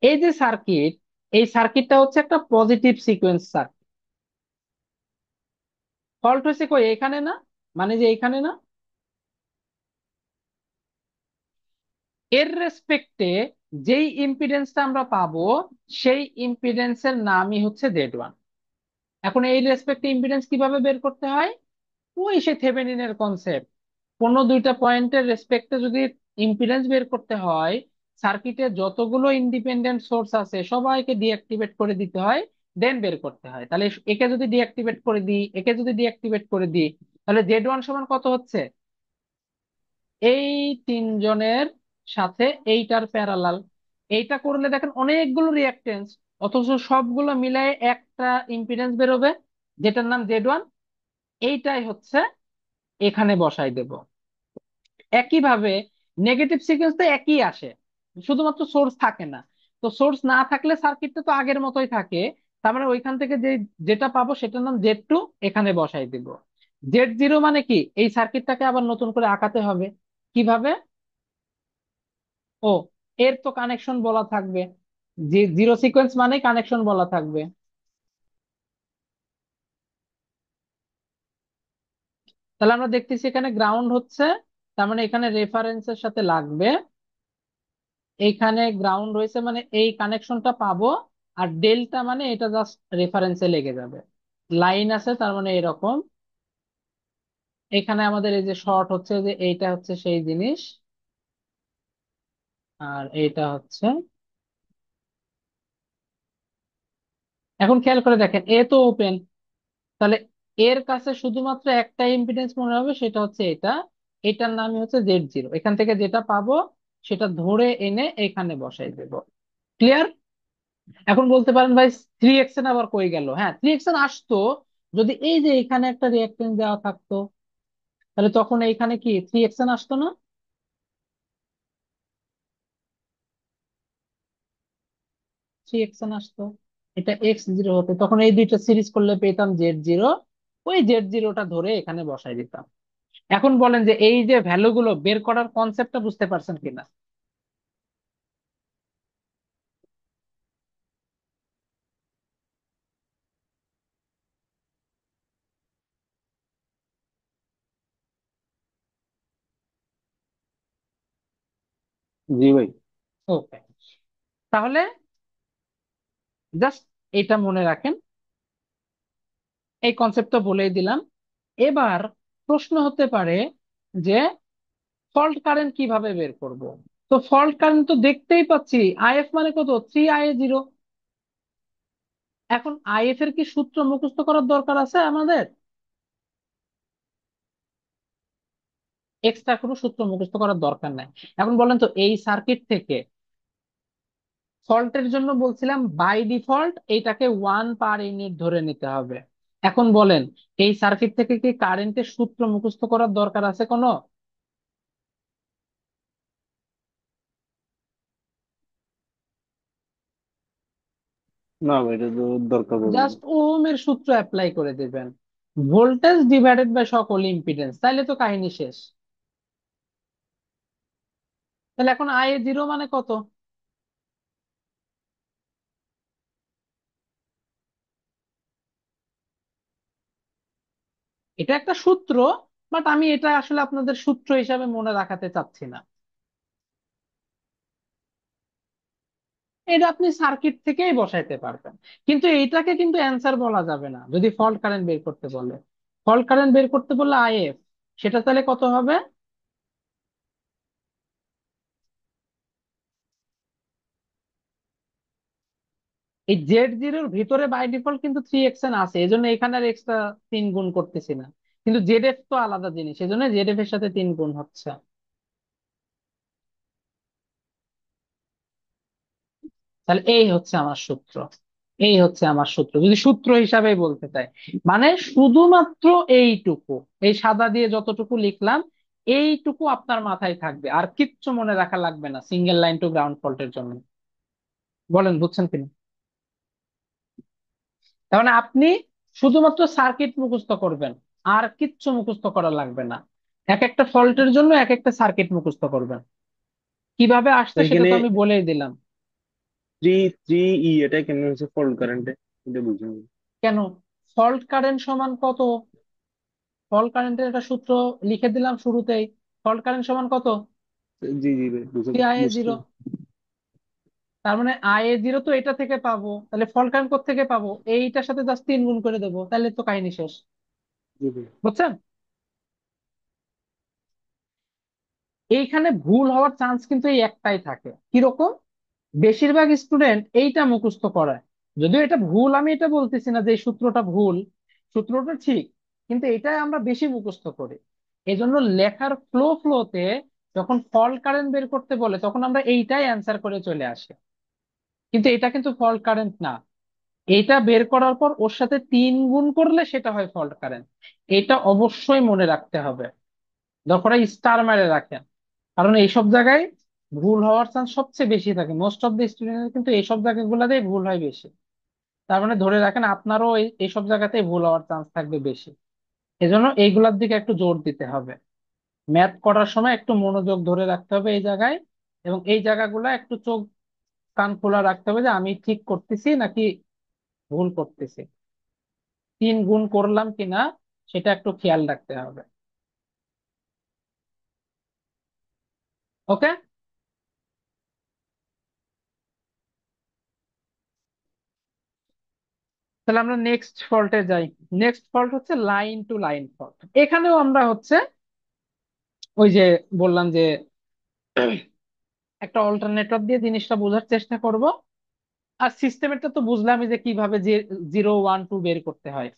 এই যে সার্কিট, এই সার্কিটটা হচ্ছে একটা পজিটিভ সিকোয়েন্স সার্কিট। ফল্ট হয়েছে কই, এখানে না, মানে যে এখানে না, এর রেসপেক্টে যেই ইম্পিডেন্সটা আমরা পাবো সেই ইম্পিডেন্সের নামই হচ্ছে Z1। এখন এই রেসপেক্টে ইম্পিডেন্স কিভাবে বের করতে হয়? ওই সে থেভেনিনের কনসেপ্ট। কোনো দুইটা পয়েন্টের রেসপেক্টে যদি ইম্পিডেন্স বের করতে হয়, সার্কিটে যতগুলো ইন্ডিপেন্ডেন্ট সোর্স আছে সবাইকে ডিঅ্যাক্টিভেট করে দিতে হয়, দেন বের করতে হয়। তাহলে একে যদি ডিঅ্যাক্টিভেট করে দিই, একে যদি ডিঅ্যাক্টিভেট করে দিই, তাহলে Z1 সমান কত হচ্ছে? এই তিনজনের সাথে এইটার প্যারালাল। এইটা করলে দেখেন অনেকগুলো রিঅ্যাকটেন্স, অথচ সবগুলো মিলায়ে একটা ইম্পিডেন্স বেরোবে, যেটার নাম Z1। এইটাই হচ্ছে এখানে বসাই দেব। একইভাবে নেগেটিভ সিকোয়েন্স তো একই আসে, শুধুমাত্র সোর্স থাকে না। তো সোর্স না থাকলে সার্কিটটা তো আগের মতোই থাকে। তার মানে ওইখান থেকে যেটা পাবো সেটার নাম Z2, এখানে বসাই দিব। Z0 মানে কি? এই সার্কিটটাকে আবার নতুন করে আঁকাতে হবে। কিভাবে? ও, এর তো কানেকশন বলা থাকবে, যে জিরো সিকোয়েন্স মানে কানেকশন বলা থাকবে। তাহলে আমরা দেখতেছি এখানে গ্রাউন্ড হচ্ছে, তার মানে এখানে রেফারেন্সের সাথে লাগবে। এইখানে গ্রাউন্ড হয়েছে মানে এই কানেকশনটা পাবো। আর ডেল্টা মানে এটা জাস্ট রেফারেন্সে লেগে যাবে। লাইন আছে তার মানে এরকম। এখানে আমাদের এই যে শর্ট হচ্ছে, যে এইটা হচ্ছে সেই জিনিস, আর এইটা হচ্ছে। এখন খেয়াল করে দেখেন, এ তো ওপেন, তাহলে এর কাছে শুধুমাত্র একটা ইম্পিডেন্স মনে হবে, সেটা হচ্ছে এটা। এটার নামই হচ্ছে Z0। এখান থেকে যেটা পাবো সেটা ধরে এনে এখানে বসাই দেব। ক্লিয়ার? এখন বলতে পারেন ভাই, 3xn আবার কই গেল? হ্যাঁ, 3xn আসতো যদি এই যে এখানে একটা রিঅ্যাকটেন্স দেওয়া থাকতো, তাহলে তখন এইখানে কি 3xn আসতো না? 3xn আসতো, এটা x0 হতো, তখন এই দুইটা সিরিজ করলে পেতাম Z0। ওই Z0টা ধরে এখানে বসাই দিতাম। এখন বলেন যে এই যে ভ্যালু গুলো বের করার কনসেপ্টটা বুঝতে পারছেন কিনা? জি ভাই। ওকে, তাহলে জাস্ট এটা মনে রাখেন, এই কনসেপ্টটা বলেই দিলাম। এবার প্রশ্ন হতে পারে যে ফল্ট কারেন্ট কিভাবে বের করব? তো ফল্ট কারেন্ট তো দেখতেই পাচ্ছি, আইএফ মানে কত, 3IA0। এখন আইএফ এর কি সূত্র মুখস্থ করার দরকার আছে আমাদের? এক্সট্রা কোনো সূত্র মুখস্থ করার দরকার নাই। এখন বলেন তো, এই সার্কিট থেকে ফল্টের জন্য বলছিলাম বাই ডিফল্ট এইটাকে 1 পার ইউনিট ধরে নিতে হবে। এখন বলেন, এই সার্কিট থেকে কি কারেন্টের সূত্র মুখস্থ করার দরকার আছে কোনো? না ভাই, এটা তো দরকার পড়বে না। জাস্ট ওহমের সূত্র অ্যাপ্লাই করে দিবেন, ভোল্টেজ ডিভাইডেড বাই সকল ইম্পিডেন্স, তাইলে তো কাহিনী শেষ। তাহলে এখন IA0 মানে কত? এটা একটা সূত্র, বাট আমি এটা আসলে আপনাদের সূত্র হিসাবে মনে রাখাতে চাচ্ছি না। এটা আপনি সার্কিট থেকেই বসাইতে পারবেন, কিন্তু এইটাকে কিন্তু অ্যান্সার বলা যাবে না যদি ফল্ট কারেন্ট বের করতে বলে। ফল্ট কারেন্ট বের করতে বললে আইএফ, সেটা তাহলে কত হবে? এই Z0-র ভিতরে বাই ডিফল্ট কিন্তু 3xn আছে, এই জন্য এখানে আর এক্সট্রা 3 গুণ করতেছি না। কিন্তু ZF তো আলাদা জিনিস, এই জন্য ZF এর সাথে 3 গুণ হচ্ছে। তাহলে এই হচ্ছে আমার সূত্র, এই হচ্ছে আমার সূত্র যদি সূত্র হিসাবে বলতে চাই। মানে শুধুমাত্র এইটুকু, এই সাদা দিয়ে যতটুকু লিখলাম, এইটুকু আপনার মাথায় থাকবে, আর কিচ্ছু মনে রাখা লাগবে না সিঙ্গেল লাইন টু গ্রাউন্ড ফল্টের জন্য। বলেন বুঝছেন কিনা? তার মানে আপনি শুধুমাত্র সার্কিট মুখস্থ করবেন, আর কিচ্ছু মুখস্থ করা লাগবে না। এক একটা ফল্টের জন্য এক একটা সার্কিট মুখস্থ করবেন। কিভাবে তো আসছে সেটা এখানে তো আমি বলেই দিলাম। 3 3 এটা কেমন হচ্ছে ফল্ট কারেন্টে, এটা বুঝুন। কেন? ফল্ট কারেন্ট সমান কত? ফল্ট কারেন্টের একটা সূত্র লিখে দিলাম শুরুতেই। ফল্ট কারেন্ট সমান কত? জি জি ভাই, বুঝুন, সিআইএ বুঝছি। জিরো। তার মানে আই এ জিরো তো এটা থেকে পাবো, তাহলে ফল কারেন্ট থেকে পাবো, এইটার সাথে জাস্ট 3 গুণ করে দেবো, তাহলে তো কাহিনী শেষ। জি ভাই। বুঝছেন? এইখানে ভুল হওয়ার চান্স কিন্তু এই একটাই থাকে, কিরকম? বেশিরভাগ স্টুডেন্ট এইটা মুখস্থ করায়, যদিও এটা ভুল, আমি এটা বলতেছি না যে এই সূত্রটা ভুল, সূত্রটা ঠিক, কিন্তু এটা আমরা বেশি মুখস্থ করি। এই জন্য লেখার ফ্লোতে যখন ফল্ট কারেন্ট বের করতে বলে তখন আমরা এইটাই অ্যান্সার করে চলে আসি, কিন্তু এটা কিন্তু ফল্ট কারেন্ট না। এইটা বের করার পর ওর সাথে 3 গুণ করলে সেটা হয় ফল্ট কারেন্ট। এটা অবশ্যই মনে রাখতে হবে, দরকার স্টার মেরে রাখেন, কারণ এইসব জায়গায় ভুল হওয়ার চান্স সবচেয়ে বেশি থাকে। মোস্ট অফ দ্য স্টুডেন্ট কিন্তু এইসব জায়গাগুলোতেই ভুল হয় বেশি। তার মানে ধরে রাখেন আপনারও এইসব জায়গাতেই ভুল হওয়ার চান্স থাকবে বেশি। এজন্য এইগুলোর দিকে একটু জোর দিতে হবে, ম্যাথ করার সময় একটু মনোযোগ ধরে রাখতে হবে এই জায়গায়, এবং এই জায়গাগুলো একটু চোখ কান খোলা রাখতে হবে যে আমি ঠিক করতেছি নাকি ভুল করতেছি, 3 গুণ করলাম কিনা সেটা একটু খেয়াল রাখতে হবে। ওকে, তাহলে আমরা নেক্সট ফল্টে যাই। নেক্সট ফল্ট হচ্ছে লাইন টু লাইন ফল্ট। এখানেও আমরা হচ্ছে ওই যে বললাম যে একটা অল্টারনেটর দিয়ে জিনিসটা বোঝার চেষ্টা করব। আর সিস্টেমেরটা তো বুঝলামই যে কিভাবে যে 0 1 2 বের করতে হয়।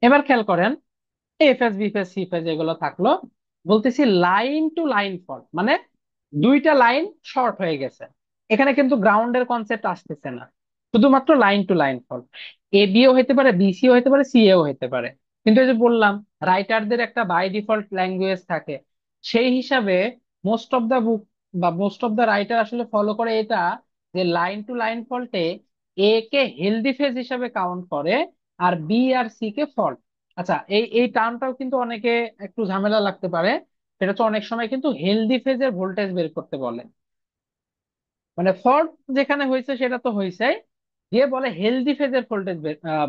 এবার খেয়াল করেন, F S B phase C phase এগুলো থাকলো, বলতেছি লাইন টু লাইন ফল্ট মানে দুইটা লাইন শর্ট হয়ে গেছে। এখানে কিন্তু গ্রাউন্ডের কনসেপ্ট আসতেছে না, শুধুমাত্র line to line fault. A bio হতে পারে, বি সিও হতে পারে, সি এও হতে পারে। কিন্তু এই যে বললাম, রাইটারদের একটা বাই ডিফল্ট ল্যাঙ্গুয়েজ থাকে, সেই হিসাবে মোস্ট অফ দা বুক বা মোস্ট অফ দা রাইটার আসলে ফলো করে এটা, যে line to line ফল্টে A K healthy phase হিসাবে কাউন্ট করে, আর বি আর সি কে ফল্ট। আচ্ছা, এই এই টার্মটাও কিন্তু অনেকে একটু ঝামেলা লাগতে পারে। সেটা হচ্ছে অনেক সময় কিন্তু হেলদি ফেজের ভোল্টেজ বের করতে বলে, মানে ফল্ট যেখানে হয়েছে সেটা তো হয়েছেই, দিয়ে বলে হেলদি ফেজের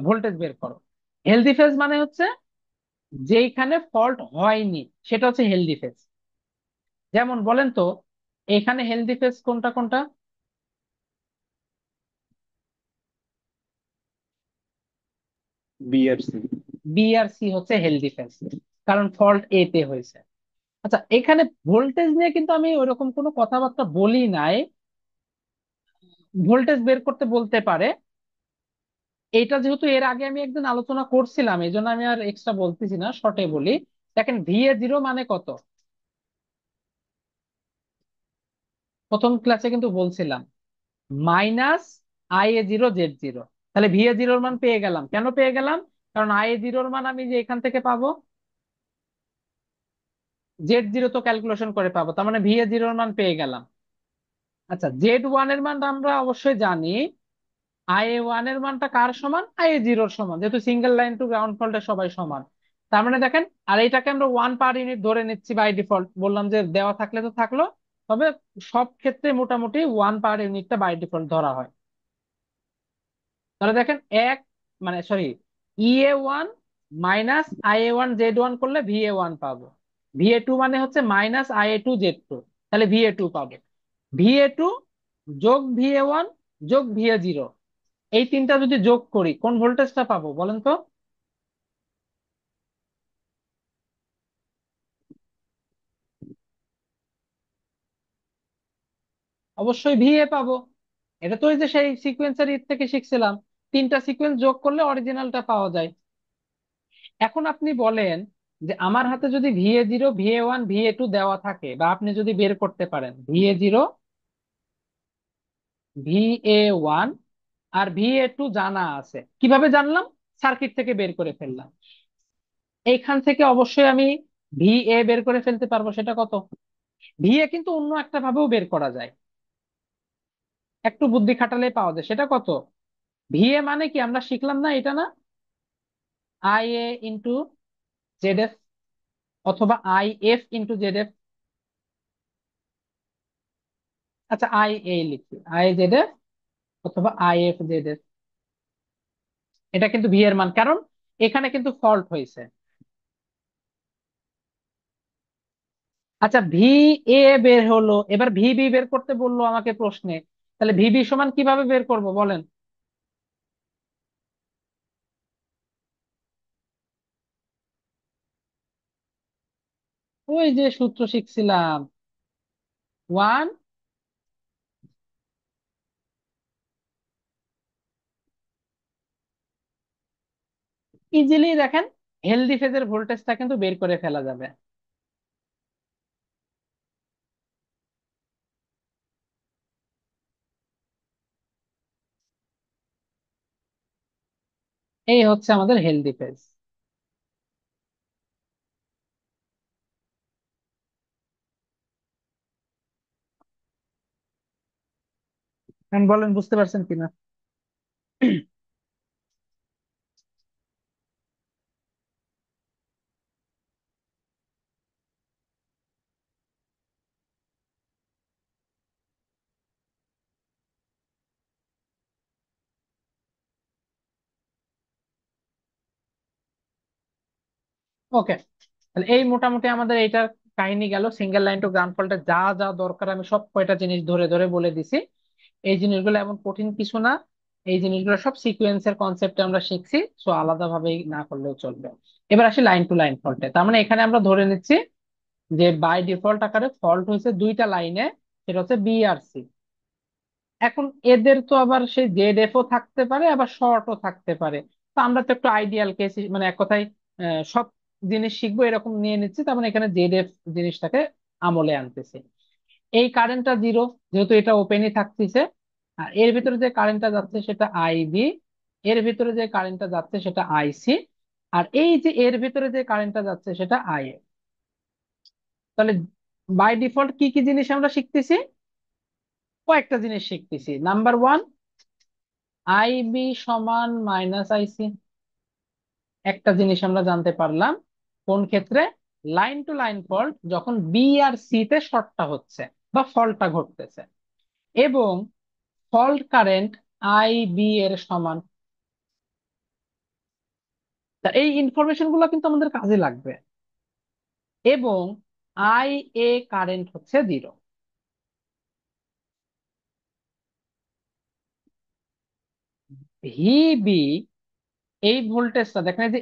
ভোল্টেজ বের করো। হেলদি ফেজ মানে হচ্ছে যেইখানে ফল্ট হয়নি সেটা হচ্ছে হেলদি ফেজ। যেমন বলেন তো, এখানে হেলদি ফেজ কোনটা কোনটা? বি আর সি। বি আর সি হচ্ছে হেলদি ফেজ, কারণ ফল্ট এ তে হয়েছে। আচ্ছা, এখানে ভোল্টেজ নিয়ে কিন্তু আমি ওইরকম কোনো কথাবার্তা বলি নাই, ভোল্টেজ বের করতে বলতে পারে। এইটা যেহেতু এর আগে আমি একদিন আলোচনা করছিলাম, এই জন্য আমি আর এক্সট্রা বলতেছি না, শর্টে বলি। দেখেন ভি এ জিরো মানে কত, প্রথম ক্লাসে কিন্তু বলছিলাম minus I A zero Z zero. তাহলে ভি এ জিরোর মান পেয়ে গেলাম, কেন পেয়ে গেলাম? কারণ আই এ জিরোর মান আমি যে এখান থেকে পাবো, জেড জিরো তো ক্যালকুলেশন করে পাবো, তার মানে ভি এ জিরোর মান পেয়ে গেলাম। আচ্ছা, জেড ওয়ান এর মান আমরা অবশ্যই জানি, আই এ ওয়ান এর মানটা কার সমান? আই এ জিরোর সমান, যেহেতু সিঙ্গেল লাইন টু গ্রাউন্ড ফল্টে সবাই সমান। তার মানে দেখেন, আর এটাকে আমরা 1 পার ইউনিট ধরে নিচ্ছি বাই ডিফল্ট, বললাম যে দেওয়া থাকলে তো থাকলো, তবে সব ক্ষেত্রে মোটামুটি 1 পার ইউনিটটা বাই ডিফল্ট ধরা হয়। তাহলে দেখেন এক, মানে sorry, E A one minus I A one Z one করলে ভি এ ওয়ান পাবো। ভি এ টু মানে হচ্ছে minus I A two Z two, তাহলে ভি এ টু পাবো। ভি এ টু যোগ ভি এ ওয়ান যোগ V A zero, এই তিনটা যদি যোগ করি কোন ভোল্টেজটা পাবো বলেন তো? অবশ্যই ভিএ পাবো। এটা তো ওই যে সেই সিকোয়েন্সের থেকে শিখছিলাম, তিনটা সিকোয়েন্স যোগ করলে অরিজিনালটা পাওয়া যায়। এখন আপনি বলেন যে আমার হাতে যদি VA zero VA one VA two দেওয়া থাকে, বা আপনি যদি বের করতে পারেন ভিএ জিরো ভিএ ওয়ান আর VA2 জানা আছে, কিভাবে জানলাম? সার্কিট থেকে বের করে ফেললাম। এইখান থেকে অবশ্যই আমি VA বের করে ফেলতে পারবো, সেটা কত। VA কিন্তু অন্য একটা ভাবেও বের করা যায়, একটু বুদ্ধি খাটালে পাওয়া যায়। সেটা কত? VA মানে কি আমরা শিখলাম না, এটা না, IA × ZF, অথবা IF × ZF। আচ্ছা, লিখি IZF অথবা IF/ZF। এটা কিন্তু ভি এর মান, কারণ এখানে কিন্তু ফল্ট হয়েছে। আচ্ছা, VA বের হলো, এবার VB বের করতে বললো আমাকে প্রশ্নে। তাহলে VB সমান কিভাবে বের করব বলেন? ওই যে সূত্র শিখছিলাম, 1, ইজিলি দেখেন, হেলদি ফেজের ভোল্টেজটা কিন্তু বের করে ফেলা যাবে। এই হচ্ছে আমাদের হেলদি ফেজ। বলেন বুঝতে পারছেন কিনা। ওকে, তাহলে এই মোটামুটি আমাদের এইটার কাহিনী গেল। সিঙ্গেল লাইন টু গ্রাউন্ড ফল্টে যা যা দরকার আমি সব কয়টা জিনিস ধরে ধরে বলে দিছি। এই জিনিসগুলো এমন কঠিন কিছু না, এই জিনিসগুলো সব সিকোয়েন্সের কনসেপ্টে আমরা শিখছি, সো আলাদাভাবে না করলেও চলবে। এবার আসি লাইন টু লাইন ফল্টে। তার মানে এখানে আমরা ধরে নিচ্ছি যে বাই ডিফল্ট আকারে ফল্ট হয়েছে দুইটা লাইনে, সেটা হচ্ছে BRC। এখন এদের তো আবার সেই ZF ও থাকতে পারে, আবার শর্টও থাকতে পারে। তো আমরা তো একটু আইডিয়াল কেস, মানে এক কথায় সব জিনিস শিখবো এরকম নিয়ে নিচ্ছি। তার মানে এখানে ZF জিনিসটাকে আমলে আনতেছি। এই কারেন্টটা জিরো, যেহেতু এটা ওপেনই থাকতেছে। আর এর ভিতরে যে কারেন্টটা যাচ্ছে সেটা IB, এর ভিতরে যে কারেন্টটা যাচ্ছে সেটা IC, আর এই যে এর ভিতরে যে কারেন্টটা যাচ্ছে সেটা IA। তাহলে বাই ডিফল্ট কি কি জিনিস আমরা শিখতেছি? কয়েকটা জিনিস শিখতেছি। নাম্বার 1, IB সমান -IC। একটা জিনিস আমরা জানতে পারলাম, কোন ক্ষেত্রে? লাইন টু লাইন ফল্ট, যখন বি আর সি তে শর্টটা হচ্ছে বা ফল্টটা ঘটতেছে, এবং ফল্ট কারেন্ট IB এর সমান। তা এই ইনফরমেশন গুলো কিন্তু আমাদের কাজে লাগবে। এবং কারেন্ট হচ্ছে 0। VB, এই ভোল্টেজটা দেখেন, এই যে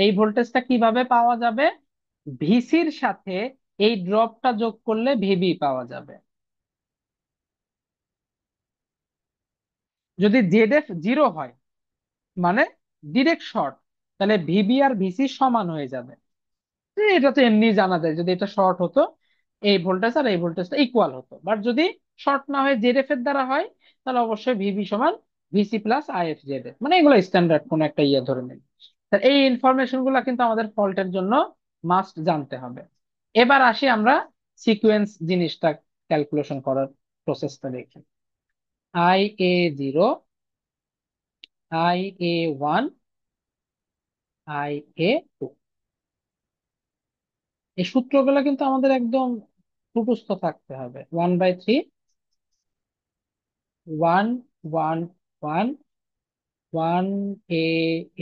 এই ভোল্টেজটা কিভাবে পাওয়া যাবে? ভিসির সাথে এই ড্রপটা যোগ করলে VB পাওয়া যাবে। যদি ZF 0 হয়, মানে ডিরেক্ট শর্ট, তাহলে VB আর VC সমান হয়ে যাবে। এটা তো এমনি জানা যায়, যদি এটা শর্ট হতো এই ভোল্টেজ আর এই ভোল্টেজটা ইকুয়াল হতো। বাট যদি শর্ট না হয়ে ZF এর দ্বারা হয়, তাহলে অবশ্যই VB সমান VC + IF/ZF, মানে এগুলো স্ট্যান্ডার্ড কোন একটা ইয়ে ধরে নিন। তাহলে এই ইনফরমেশন গুলা কিন্তু আমাদের ফল্টের জন্য মাস্ট জানতে হবে। এবার আসি আমরা সিকোয়েন্স জিনিসটা ক্যালকুলেশন করার প্রসেসটা দেখি। IA0, IA1, IA2, এই সূত্রগুলো কিন্তু আমাদের একদম মুখস্থ থাকতে হবে। 1/3, 1, 1, 1, 1A²,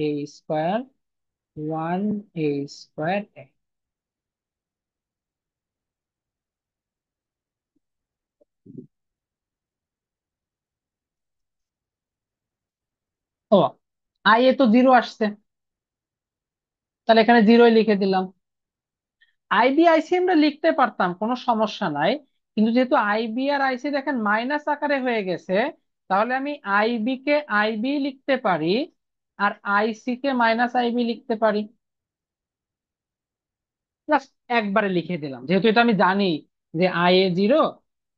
1A²। ও, IA তো 0 আসছে, তাহলে এখানে 0ই লিখে দিলাম। IB IC আমরা লিখতে পারতাম, কোনো সমস্যা নাই, কিন্তু যেহেতু IB আর IC দেখেন মাইনাস আকারে হয়ে গেছে, তাহলে আমি IB কে IB লিখতে পারি, আর IC কে -IB লিখতে পারি। জাস্ট একবারে লিখে দিলাম, যেহেতু এটা আমি জানি যে IA 0,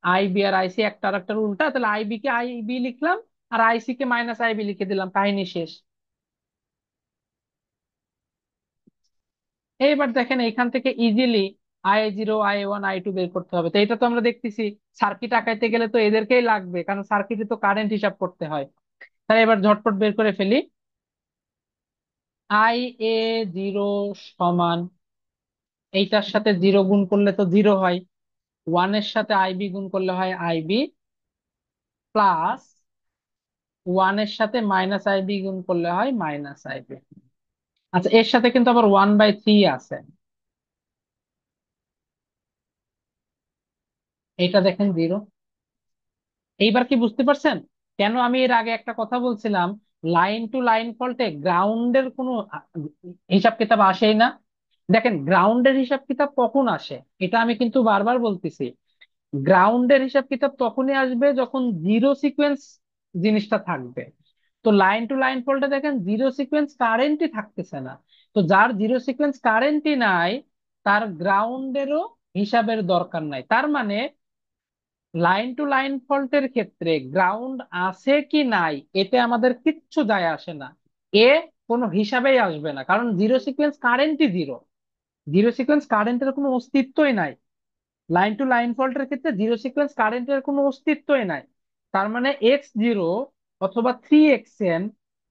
IB আর IC একটা আর একটার উল্টা, তাহলে IB কে IB লিখলাম, আর আইসি কে মাইনাস আইবি লিখে দিলাম, কাহিনী শেষ। এইবার দেখেন এখান থেকে ইজিলি I0 I1 I2 বের করতে হবে। তো এটা তো আমরা দেখতেছি সার্কিট আঁকাইতে গেলে তো এদেরকেই লাগবে, কারণ সার্কিটে তো কারেন্ট হিসাব করতে হয়। তাই এবার ঝটপট বের করে ফেলি। IA0 সমান, এইটার সাথে জিরো গুণ করলে তো জিরো হয়, ওয়ানের সাথে আইবি গুণ করলে হয় আইবি, প্লাস ওয়ানের সাথে মাইনাস আইবি গুণ করলে হয় মাইনাস আইবি। আচ্ছা, এর সাথে কিন্তু আবার 1/3 আছে, এটা দেখেন জিরো। এইবার কি বুঝতে পারছেন কেন আমি এর আগে একটা কথা বলছিলাম, লাইন টু লাইন ফল্টে গ্রাউন্ডের কোনো হিসাব কিতাব আসেই না? দেখেন গ্রাউন্ডের হিসাব কিতাব কখন আসে, এটা আমি কিন্তু বারবার বলতেছি। গ্রাউন্ডের হিসাব কিতাব তখনই আসবে যখন জিরো সিকোয়েন্স জিনিসটা থাকবে। তো লাইন টু লাইন ফল্টে দেখেন জিরো সিকোয়েন্স কারেন্টই থাকতেছে না। তো যার জিরো সিকোয়েন্স কারেন্টই নাই, তার গ্রাউন্ডেরও হিসাবের দরকার নাই। তার মানে লাইন টু লাইন ফল্টের ক্ষেত্রে গ্রাউন্ড আছে কি নাই এতে আমাদের কিচ্ছু যায় আসে না। এ কোনো হিসাবেই আসবে না, কারণ জিরো সিকোয়েন্স কারেন্টই জিরো। জিরো সিকোয়েন্স কারেন্টের কোনো অস্তিত্বই নাই। লাইন টু লাইন ফল্টের ক্ষেত্রে জিরো সিকোয়েন্স কারেন্টের কোনো অস্তিত্বই নাই। তার মানে X0 অথবা 3xN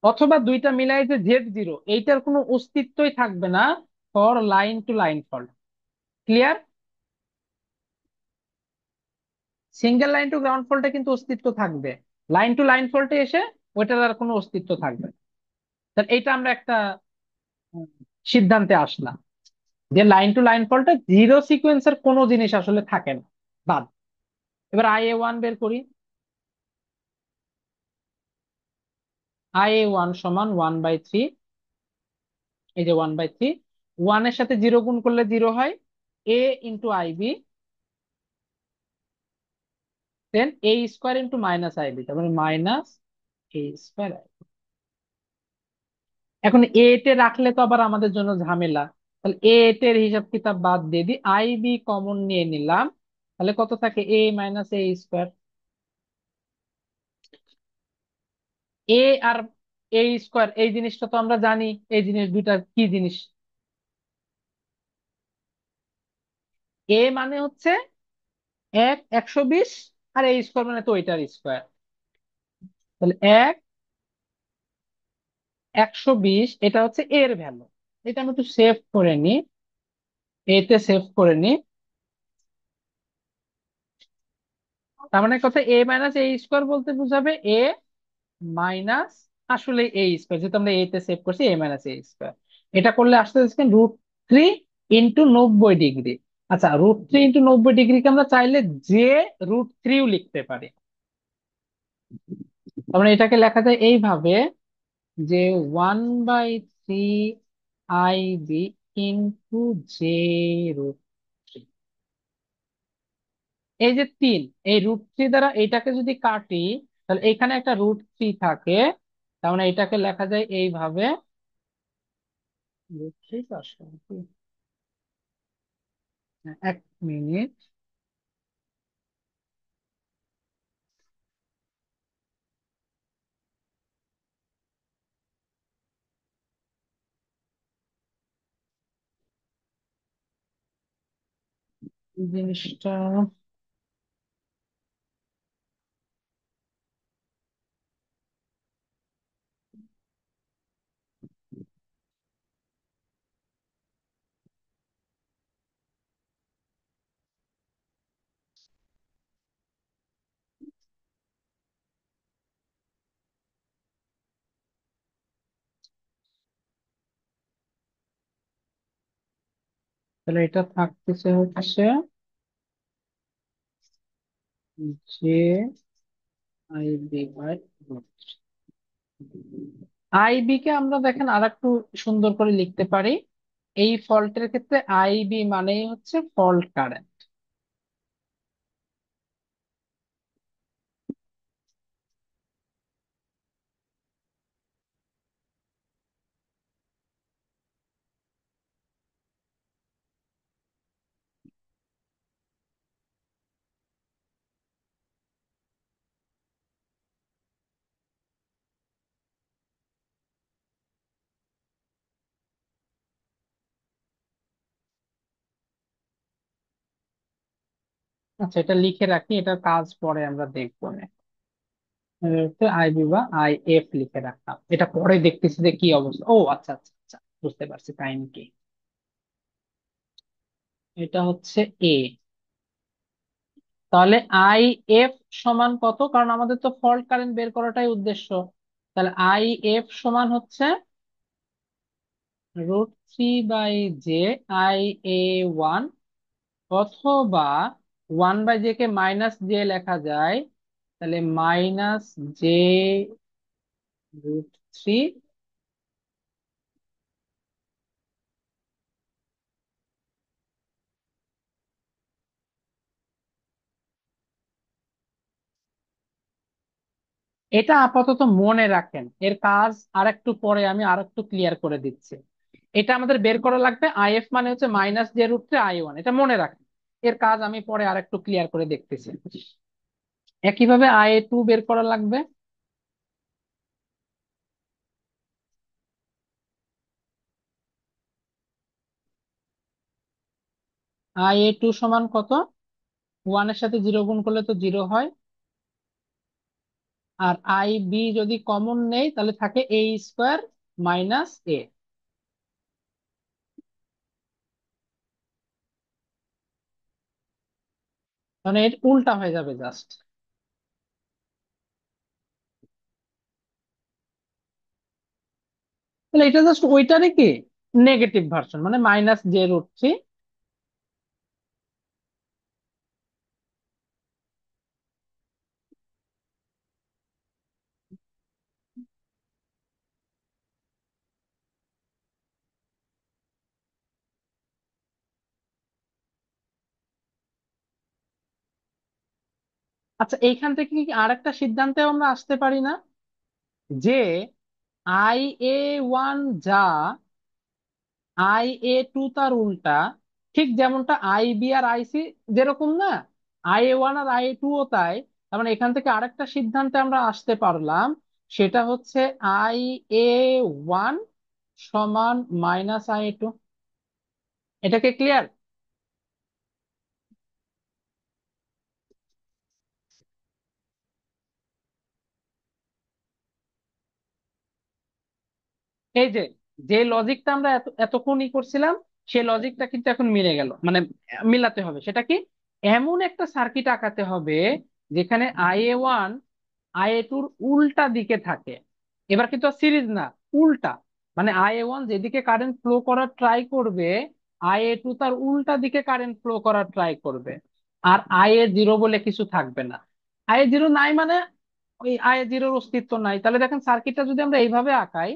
অথবা দুইটা মিলাই যে Z0, এইটার কোনো অস্তিত্বই থাকবে না for line to line fault. Clear? Single line to ground ফল্টে কিন্তু অস্তিত্ব থাকবে, লাইন টু লাইন ফল্টে এসে ওইটার আর কোনো অস্তিত্ব থাকবে না। তাহলে এইটা আমরা একটা উম, সিদ্ধান্তে আসলাম যে লাইন টু লাইন ফল্টে জিরো সিকোয়েন্সের কোনো জিনিস আসলে থাকে না, বাদ। এবার IA1 বের করি। IA1 সমান 1/3, এই যে 1/3, ওয়ানের সাথে জিরো গুণ করলে জিরো হয়, A × IB, then A² × minus IB, তার মানে -A²। এখন এ তে রাখলে তো আবার আমাদের জন্য ঝামেলা, তাহলে এর হিসাব কিতাব বাদ দিয়ে দিই, আইবি কমন নিয়ে নিলাম, তাহলে কত থাকে A - A²। A R A² এই জিনিসটা তো আমরা জানি, এই জিনিস দুইটা কি জিনিস। এ মানে হচ্ছে 1/120, আর A² মানে তো ওইটার স্কোয়ার। তাহলে 1/120 এটা হচ্ছে এর ভ্যালু। এটা আমি একটু সেভ করে নি, এতে সেভ করে নি। তার মানে কথা A - A² বলতে বোঝাবে এ মাইনাস আসলে A², যেহেতু আমরা এতে সেভ করছি A - A²। এটা করলে আসতে যাচ্ছে √3 × 90 ডিগ্রি। আচ্ছা, √3 × 90 ডিগ্রিকে আমরা চাইলে যে √3ও লিখতে পারি। তার মানে এটাকে লেখা যায় এইভাবে যে 1/3 IB × J√3। এই যে 3, এই √3 দ্বারা এইটাকে যদি কাটি, তাহলে এখানে একটা √3 থাকে। তার মানে এটাকে লেখা যায় এইভাবে, √3 আসলে কি? এক মিনিট, এই জিনিসটা তাহলে এটা থাকতেছে হচ্ছে J/IB/√3। আইবি কে আমরা দেখেন আর একটু সুন্দর করে লিখতে পারি। এই ফল্টের ক্ষেত্রে আইবি মানেই হচ্ছে ফল্ট কারেন্ট। আচ্ছা, এটা লিখে রাখি, এটার কাজ পরে আমরা দেখবো না। আই বি বা আই এফ লিখে রাখলাম, এটা পরে দেখতেছি যে কি অবস্থা। ও আচ্ছা আচ্ছা আচ্ছা, বুঝতে পারছি টাইম কি। এটা হচ্ছে এ। তাহলে আই এফ সমান কত, কারণ আমাদের তো ফল্ট কারেন্ট বের করাটাই উদ্দেশ্য। তাহলে আই এফ সমান হচ্ছে √3/j আই এ ওয়ান, অথবা 1/j কে -j লেখা যায়, তাহলে -j√3। এটা আপাতত মনে রাখেন, এর কাজ আর একটু পরে আমি আর একটু ক্লিয়ার করে দিচ্ছি। এটা আমাদের বের করা লাগবে, আইএফ মানে হচ্ছে -j√3 I1, এটা মনে রাখেন। এর কাজ আমি পরে আর একটু ক্লিয়ার করে দেখতেছি। একইভাবে IA2 বের করা লাগবে। IA2 সমান কত, ওয়ানের সাথে জিরো গুণ করলে তো জিরো হয়, আর আই বি যদি কমন নেই তাহলে থাকে A² - A। মানে এর উল্টা হয়ে যাবে জাস্ট। তাহলে এটা জাস্ট ওইটারই কি নেগেটিভ ভার্সন, মানে -j√3। আচ্ছা, এইখান থেকে কি আরেকটা সিদ্ধান্তে আমরা আসতে পারি না, যে IA1 যা, IA2 তার উল্টা। ঠিক যেমনটা IB আর IC যেরকম না, IA1 আর IA2 ও তাই। তার মানে এখান থেকে আরেকটা সিদ্ধান্তে আমরা আসতে পারলাম, সেটা হচ্ছে IA1 সমান -IA2। এটাকে ক্লিয়ার? এই যে যে লজিকটা আমরা এতক্ষণই করছিলাম, সেই লজিকটা কিন্তু এখন মিলে গেল, মানে মিলাতে হবে। সেটা কি, এমন একটা সার্কিট আঁকাতে হবে যেখানে IA1 IA2-র উল্টা দিকে থাকে। এবার কিন্তু সিরিজ না, উল্টা। মানে IA1 যেদিকে কারেন্ট ফ্লো করার ট্রাই করবে, IA2 তার উল্টা দিকে কারেন্ট ফ্লো করার ট্রাই করবে। আর IA0 বলে কিছু থাকবে না। IA0 নাই মানে ওই IA0-র অস্তিত্ব নাই। তাহলে দেখেন সার্কিটটা যদি আমরা এইভাবে আঁকাই,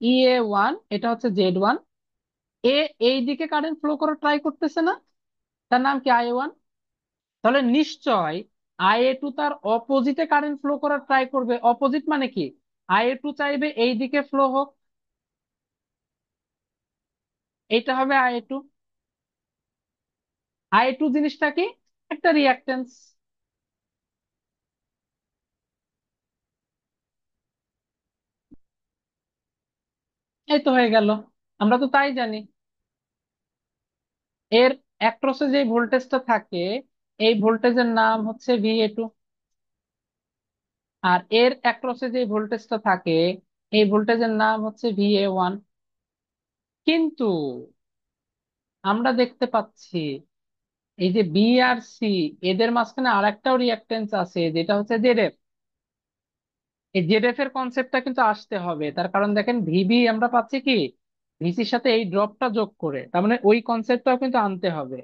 EA1 এটা হচ্ছে Z1, এ এই দিকে কারেন্ট ফ্লো করার ট্রাই করতেছে না, তার নাম কি IA1। তাহলে নিশ্চয় IA2 তার অপোজিটে কারেন্ট ফ্লো করার ট্রাই করবে। অপোজিট মানে কি, IA2 চাইবে এই দিকে ফ্লো হোক, এইটা হবে IA2। IA2 জিনিসটা কি, একটা রিয়াক্টেন্স। এই তো হয়ে গেল, আমরা তো তাই জানি। এর অ্যাক্রসে যে ভোল্টেজটা থাকে, এই ভোল্টেজের নাম হচ্ছে VA2। আর এর অ্যাক্রসে যে ভোল্টেজটা থাকে, এই ভোল্টেজের নাম হচ্ছে VA1। কিন্তু আমরা দেখতে পাচ্ছি এই যে বি আর সি, এদের মাঝখানে আর একটাও রিয়াক্টেন্স আছে, যেটা হচ্ছে জেডএফ। এই জেডএফ এর কনসেপ্টটা কিন্তু আসতে হবে, তার কারণ দেখেন ভিবি আমরা পাচ্ছি কি ভিসির সাথে এই ড্রপটা যোগ করে, তার মানে ওই কনসেপ্টটাও কিন্তু আনতে হবে।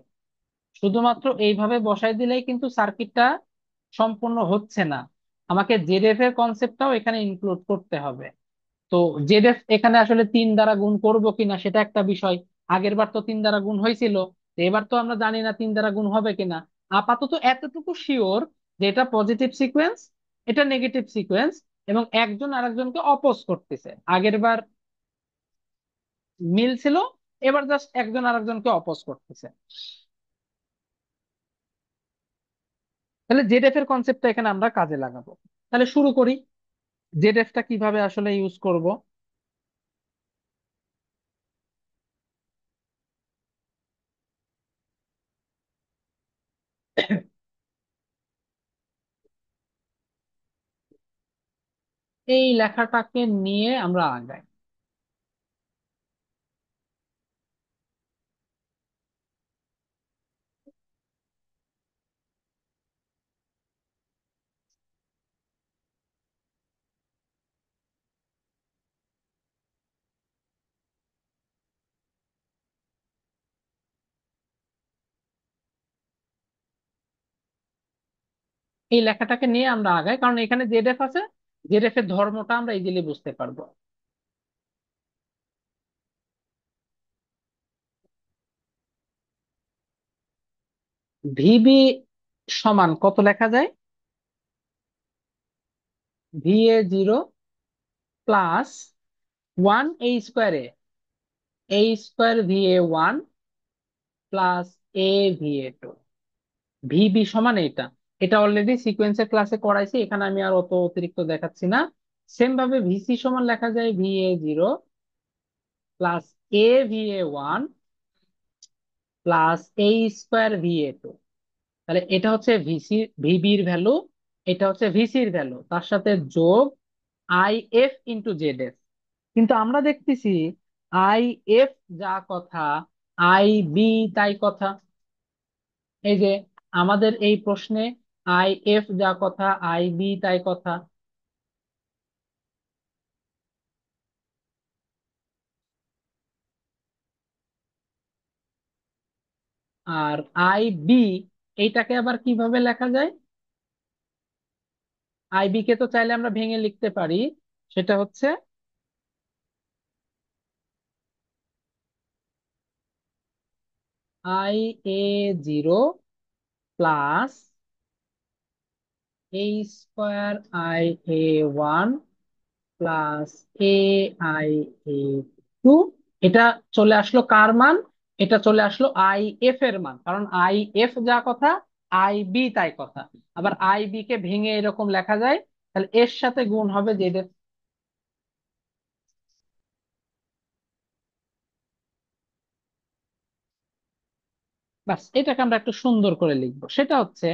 শুধুমাত্র এইভাবে বসাই দিলেই কিন্তু সার্কিটটা সম্পূর্ণ হচ্ছে না, আমাকে জেডএফ এর কনসেপ্টটাও এখানে ইনক্লুড করতে হবে। তো জেডএফ এখানে আসলে 3 দ্বারা গুণ করব কিনা সেটা একটা বিষয়। আগের বার তো 3 দ্বারা গুণ হয়েছিল, তো এবার তো আমরা জানি না 3 দ্বারা গুণ হবে কিনা। আপাতত এতটুকু শিওর যে এটা পজিটিভ সিকোয়েন্স, এটা নেগেটিভ সিকোয়েন্স, এবং একজন আরেকজনকে অপোজ করতেছে। আগের বার মিল ছিল, এবার জাস্ট একজন আরেকজনকে অপোজ করতেছে। তাহলে জেডএফ এর কনসেপ্টটা এখানে আমরা কাজে লাগাবো। তাহলে শুরু করি। জেড টা কিভাবে আসলে ইউজ করব? এই লেখাটাকে নিয়ে আমরা আগাই। এই লেখাটাকে নিয়ে আমরা আগাই, কারণ এখানে জেড আছে। জেড এর ধর্মটা আমরা ইজিলি বুঝতে পারবো। ভিবি সমান কত লেখা যায়? VA0 plus 1 A square plus AVA2। VB সমান এটা। এটা অলরেডি সিকোয়েন্সের ক্লাসে করাইছি, এখানে আমি আর অত অতিরিক্ত দেখাচ্ছি না। সেম ভাবে ভিসি সমান লেখা যায় VA0 plus AVA1 plus A square VA2। তাহলে এটা হচ্ছে ভিবির ভ্যালু, এটা হচ্ছে ভিসির ভ্যালু, তার সাথে যোগ IF × ZF। কিন্তু আমরা দেখতেছি IF যা কথা, IB তাই কথা। এই যে আমাদের এই প্রশ্নে IF যা কথা, IB তাই কথা। আর IB এইটাকে আবার কিভাবে লেখা যায়? IB কে তো চাইলে আমরা ভেঙে লিখতে পারি। সেটা হচ্ছে IA0 plus A square IA1 plus AI2। এটা চলে আসলো কার মান? এটা চলে আসলো IF এর মান, কারণ IF যা কথা, IB তাই কথা। আবার IB কে ভেঙে এরকম লেখা যায়, তাহলে এর সাথে গুণ হবে জেড এর। বাস, এটাকে আমরা একটু সুন্দর করে লিখবো। সেটা হচ্ছে,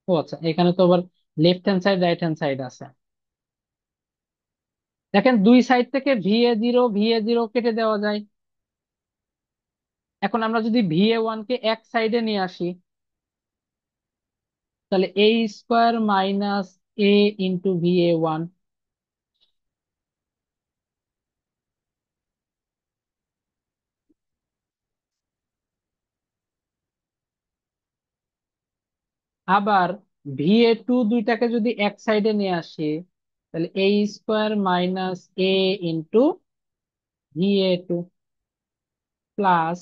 ও আচ্ছা, এখানে তো আবার left hand side right hand side আছে। দেখেন দুই সাইড থেকে VA0 কেটে দেওয়া যায়। এখন আমরা যদি VA1 কে এক সাইডে নিয়ে আসি, তাহলে A² - A × VA1। আবার VA2 দুইটাকে যদি এক সাইডে নিয়ে আসি, তাহলে A² - A × VA2 প্লাস,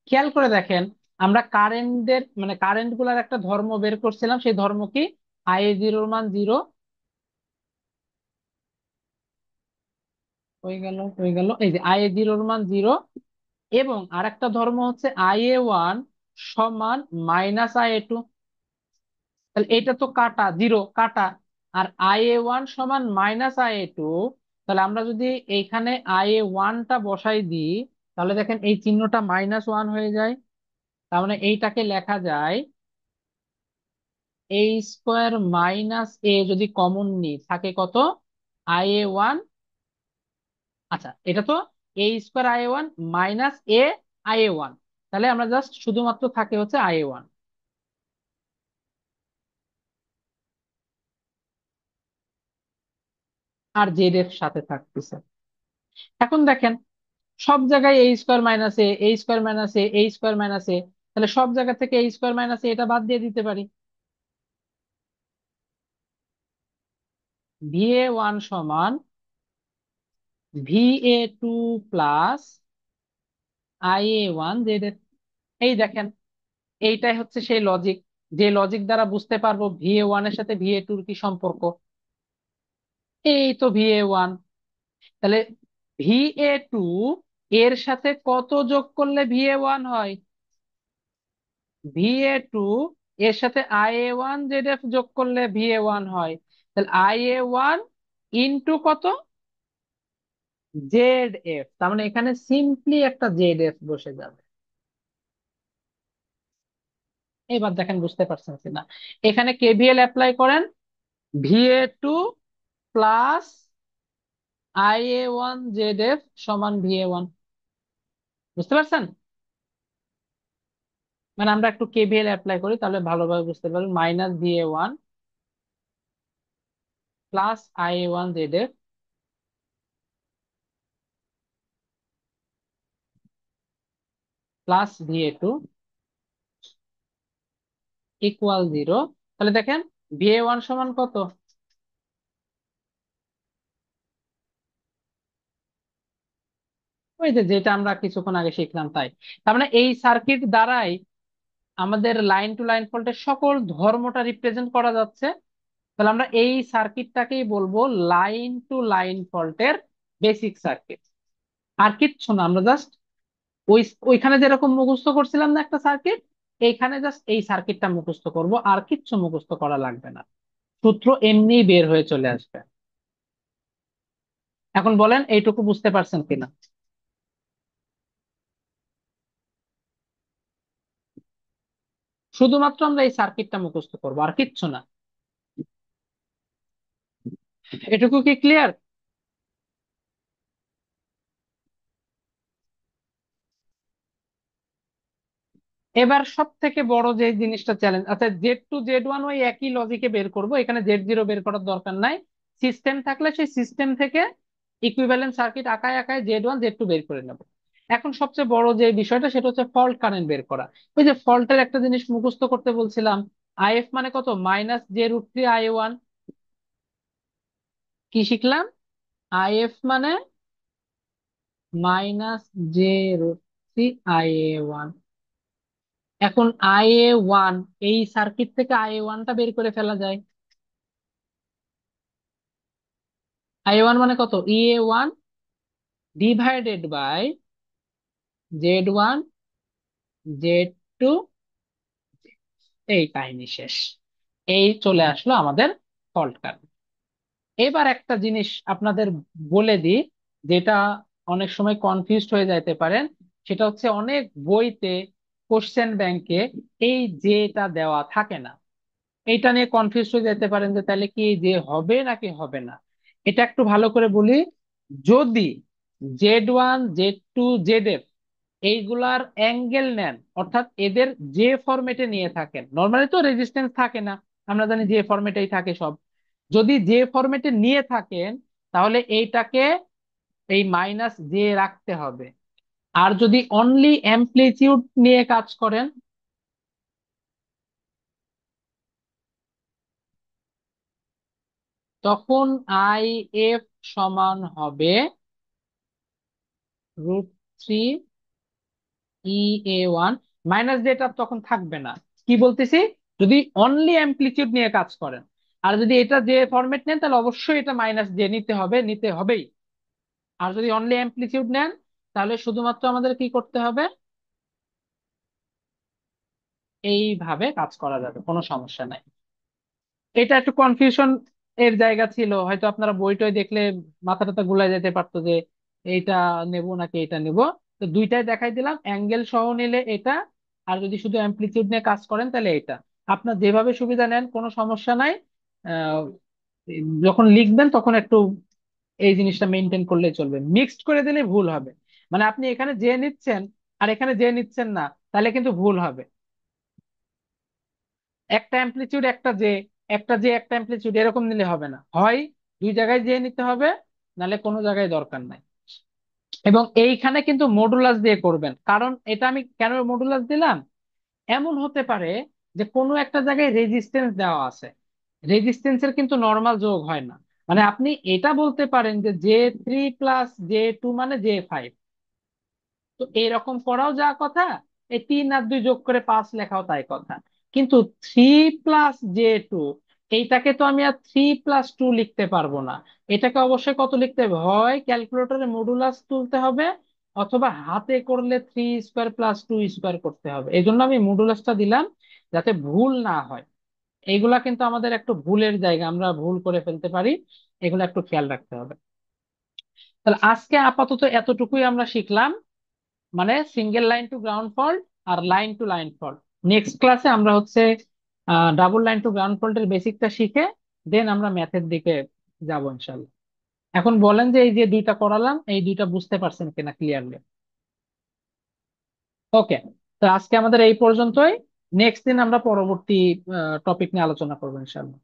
খেয়াল করে দেখেন, আমরা কারেন্টের মানে কারেন্ট গুলার একটা ধর্ম বের করছিলাম, সেই ধর্ম কি? IA0 মান 0 হয়ে গেল, এই যে IA0 মান 0। এবং আরেকটা ধর্ম হচ্ছে IA1 সমান -IA2। তাহলে এটা তো কাটা, 0 কাটা। আর IA1 সমান -IA2, তাহলে আমরা যদি এইখানে IA1টা বসাই দিই, তাহলে দেখেন এই চিহ্নটা -1 হয়ে যায়। তার মানে এইটাকে লেখা যায় A² - A যদি কমন নিই থাকে কত? IA1, আচ্ছা এটা তো A² - IA1 -A IA1। তাহলে আমরা জাস্ট শুধুমাত্র থাকে হচ্ছে IA1 আর জেড এর সাথে থাকতেছে। এখন দেখেন সব জায়গায় A² - A তাহলে সব জায়গা থেকে A² - A এটা বাদ দিয়ে দিতে পারি। VA1 সমান VA2 প্লাস IA1 ZF। এই দেখেন, এইটাই হচ্ছে সেই লজিক, যে লজিক দ্বারা বুঝতে পারবো VA1 এর সাথে VA2 কি সম্পর্ক। এই তো VA1, তাহলে VA2 এর সাথে কত যোগ করলে VA1 হয়? VA2 এর সাথে IA1 ZF যোগ করলে VA1 হয়। তাহলে IA1 ইন্টু কত, ZF, তার মানে এখানে সিম্পলি একটা ZF বসে যাবে। এবার দেখেন বুঝতে পারছেন কিনা। এখানে KVL অ্যাপ্লাই করেন, VA2 প্লাস IA1 ZF সমান VA1। বুঝতে পারছেন? মানে আমরা একটু KVL অ্যাপ্লাই করি তাহলে ভালোভাবে বুঝতে পারবেন। Minus VA1 plus IA1 ZF plus VA2 equal 0। তাহলে দেখেন VA1 সমান কত, ওই যে যেটা আমরা কিছুক্ষণ আগে শিখলাম তাই। তার মানে এই সার্কিট দ্বারাই আমাদের লাইন টু লাইন ফল্টের সকল ধর্মটা রিপ্রেজেন্ট করা যাচ্ছে। তাহলে আমরা এই সার্কিটটাকেই বলবো লাইন টু লাইন ফল্টের বেসিক সার্কিট। আর কিচ্ছু না, আমরা জাস্ট ওই ওইখানে যেরকম মুখস্থ করছিলাম না একটা সার্কিট, এইখানে জাস্ট এই সার্কিটটা মুখস্থ করব, আর কিচ্ছু মুখস্থ করা লাগবে না, সূত্র এমনি বের হয়ে চলে আসবে। এখন বলেন এইটুকু বুঝতে পারছেন কিনা। শুধুমাত্র আমরা এই সার্কিটটা মুখস্থ করবো আর কিচ্ছু না। এটুকু কি ক্লিয়ার? এবার সব থেকে বড় যে জিনিসটা চ্যালেঞ্জ, আচ্ছা Z2 Z1 ওই একই লজিকে বের করব, এখানে Z0 বের করার দরকার নাই। সিস্টেম থাকলে সেই সিস্টেম থেকে ইকুইভ্যালেন্ট সার্কিট আঁকায় আঁকায় Z1 Z2 বের করে নেব। এখন সবচেয়ে বড় যে বিষয়টা সেটা হচ্ছে ফল্ট কারেন্ট বের করা। ওই যে ফল্টের একটা জিনিস মুখস্থ করতে বলছিলাম, IF মানে কত, -j√3 I1। কি শিখলাম? IF মানে -j√3 IA1। এখন IA1, এই সার্কিট থেকে IA1টা বের করে ফেলা যায়। IA1 মানে কত, EA1 divided by Z1 Z2, এই কাহিনী শেষ। এই চলে আসলো আমাদের ফল্ট কারেন্ট। এবার একটা জিনিস আপনাদের বলে দিই, যেটা অনেক সময় কনফিউজড হয়ে যাইতে পারেন। সেটা হচ্ছে অনেক বইতে, কোশ্চেন ব্যাংকে এই যেটা দেওয়া থাকে না। এইটা নিয়ে কনফিউজ হয়ে যেতে পারেন যে তাহলে কি যে হবে নাকি হবে না। এটা একটু ভালো করে বলি। যদি Z1 Z2 ZF এইগুলার অ্যাঙ্গেল নেন, অর্থাৎ এদের যে ফরম্যাটে নিয়ে থাকেন, নর্মালি তো রেজিস্ট্যান্স থাকে না, আমরা জানি যে ফরম্যাটেই থাকে সব। যদি যে ফরম্যাটে নিয়ে থাকেন তাহলে এইটাকে এই -j রাখতে হবে। আর যদি অনলি অ্যামপ্লিটিউড নিয়ে কাজ করেন, তখন IF সমান হবে √3 EA1। -j টা তখন থাকবে না। কি বলতেছি, যদি অনলি অ্যামপ্লিটিউড নিয়ে কাজ করেন। আর যদি এটা যে ফরম্যাট নেন তাহলে অবশ্যই এটা -j নিতে হবে, নিতে হবেই। আর যদি অনলি অ্যামপ্লিটিউড নেন তাহলে শুধুমাত্র আমাদের কি করতে হবে, এইভাবে কাজ করা যাবে, কোনো সমস্যা নাই। এটা একটু কনফিউশন এর জায়গা ছিল, হয়তো আপনারা বইটই দেখলে মাথা টাথা গুলাই যেতে পারতো যে এইটা নেব নাকি এটা নেব। তো দুইটাই দেখাই দিলাম, অ্যাঙ্গেল সহ নিলে এটা, আর যদি শুধু অ্যামপ্লিটিউড নিয়ে কাজ করেন তাহলে এটা। আপনার যেভাবে সুবিধা নেন কোনো সমস্যা নাই। আহ, যখন লিখবেন তখন একটু এই জিনিসটা মেনটেন করলে চলবে, মিক্সড করে দিলে ভুল হবে। মানে আপনি এখানে যে নিচ্ছেন আর এখানে যে নিচ্ছেন না, তাহলে কিন্তু ভুল হবে। একটা অ্যামপ্লিটিউড একটা জে, একটা জে একটা অ্যামপ্লিটিউড, এরকম নিলে হবে না। হয় দুই জায়গায় জে নিতে হবে, নালে কোনো জায়গায় দরকার নাই। এবং এইখানে কিন্তু মডুলাস দিয়ে করবেন, কারণ এটা আমি কেন মডুলাস দিলাম, এমন হতে পারে যে কোনো একটা জায়গায় রেজিস্ট্যান্স দেওয়া আছে, রেজিস্ট্যান্সের কিন্তু নর্মাল যোগ হয় না। মানে আপনি এটা বলতে পারেন যে J3 + J2 মানে J5। তো এরকম করাও যা কথা, এই 3 আর 2 যোগ করে 5 লেখাও তাই কথা। কিন্তু 3 + J2, এইটাকে তো আমি আর 3 + 2 লিখতে পারবো না। এটাকে অবশ্যই কত লিখতে হবে, হয় ক্যালকুলেটরে মডুলাস তুলতে হবে, অথবা হাতে করলে 3² + 2² করতে হবে। এই জন্য আমি মডুলাসটা দিলাম, যাতে ভুল না হয়। এইগুলা কিন্তু আমাদের একটু ভুলের জায়গা, আমরা ভুল করে ফেলতে পারি, এগুলো একটু খেয়াল রাখতে হবে। তাহলে আজকে আপাতত এতটুকুই আমরা শিখলাম, মানে single line to ground fault আর line to line fault. Next ক্লাসে আমরা হচ্ছে ডাবল লাইন টু গ্রাউন্ড ফল্টের বেসিকটা শিখে দেন আমরা ম্যাথের দিকে যাবো ইনশাল্লাহ। এখন বলেন যে এই যে দুইটা করালাম, এই দুইটা বুঝতে পারছেন কিনা ক্লিয়ারলি? ওকে, তো আজকে আমাদের এই পর্যন্তই। নেক্সট দিন আমরা পরবর্তী টপিক নিয়ে আলোচনা করবো ইনশাল্লাহ।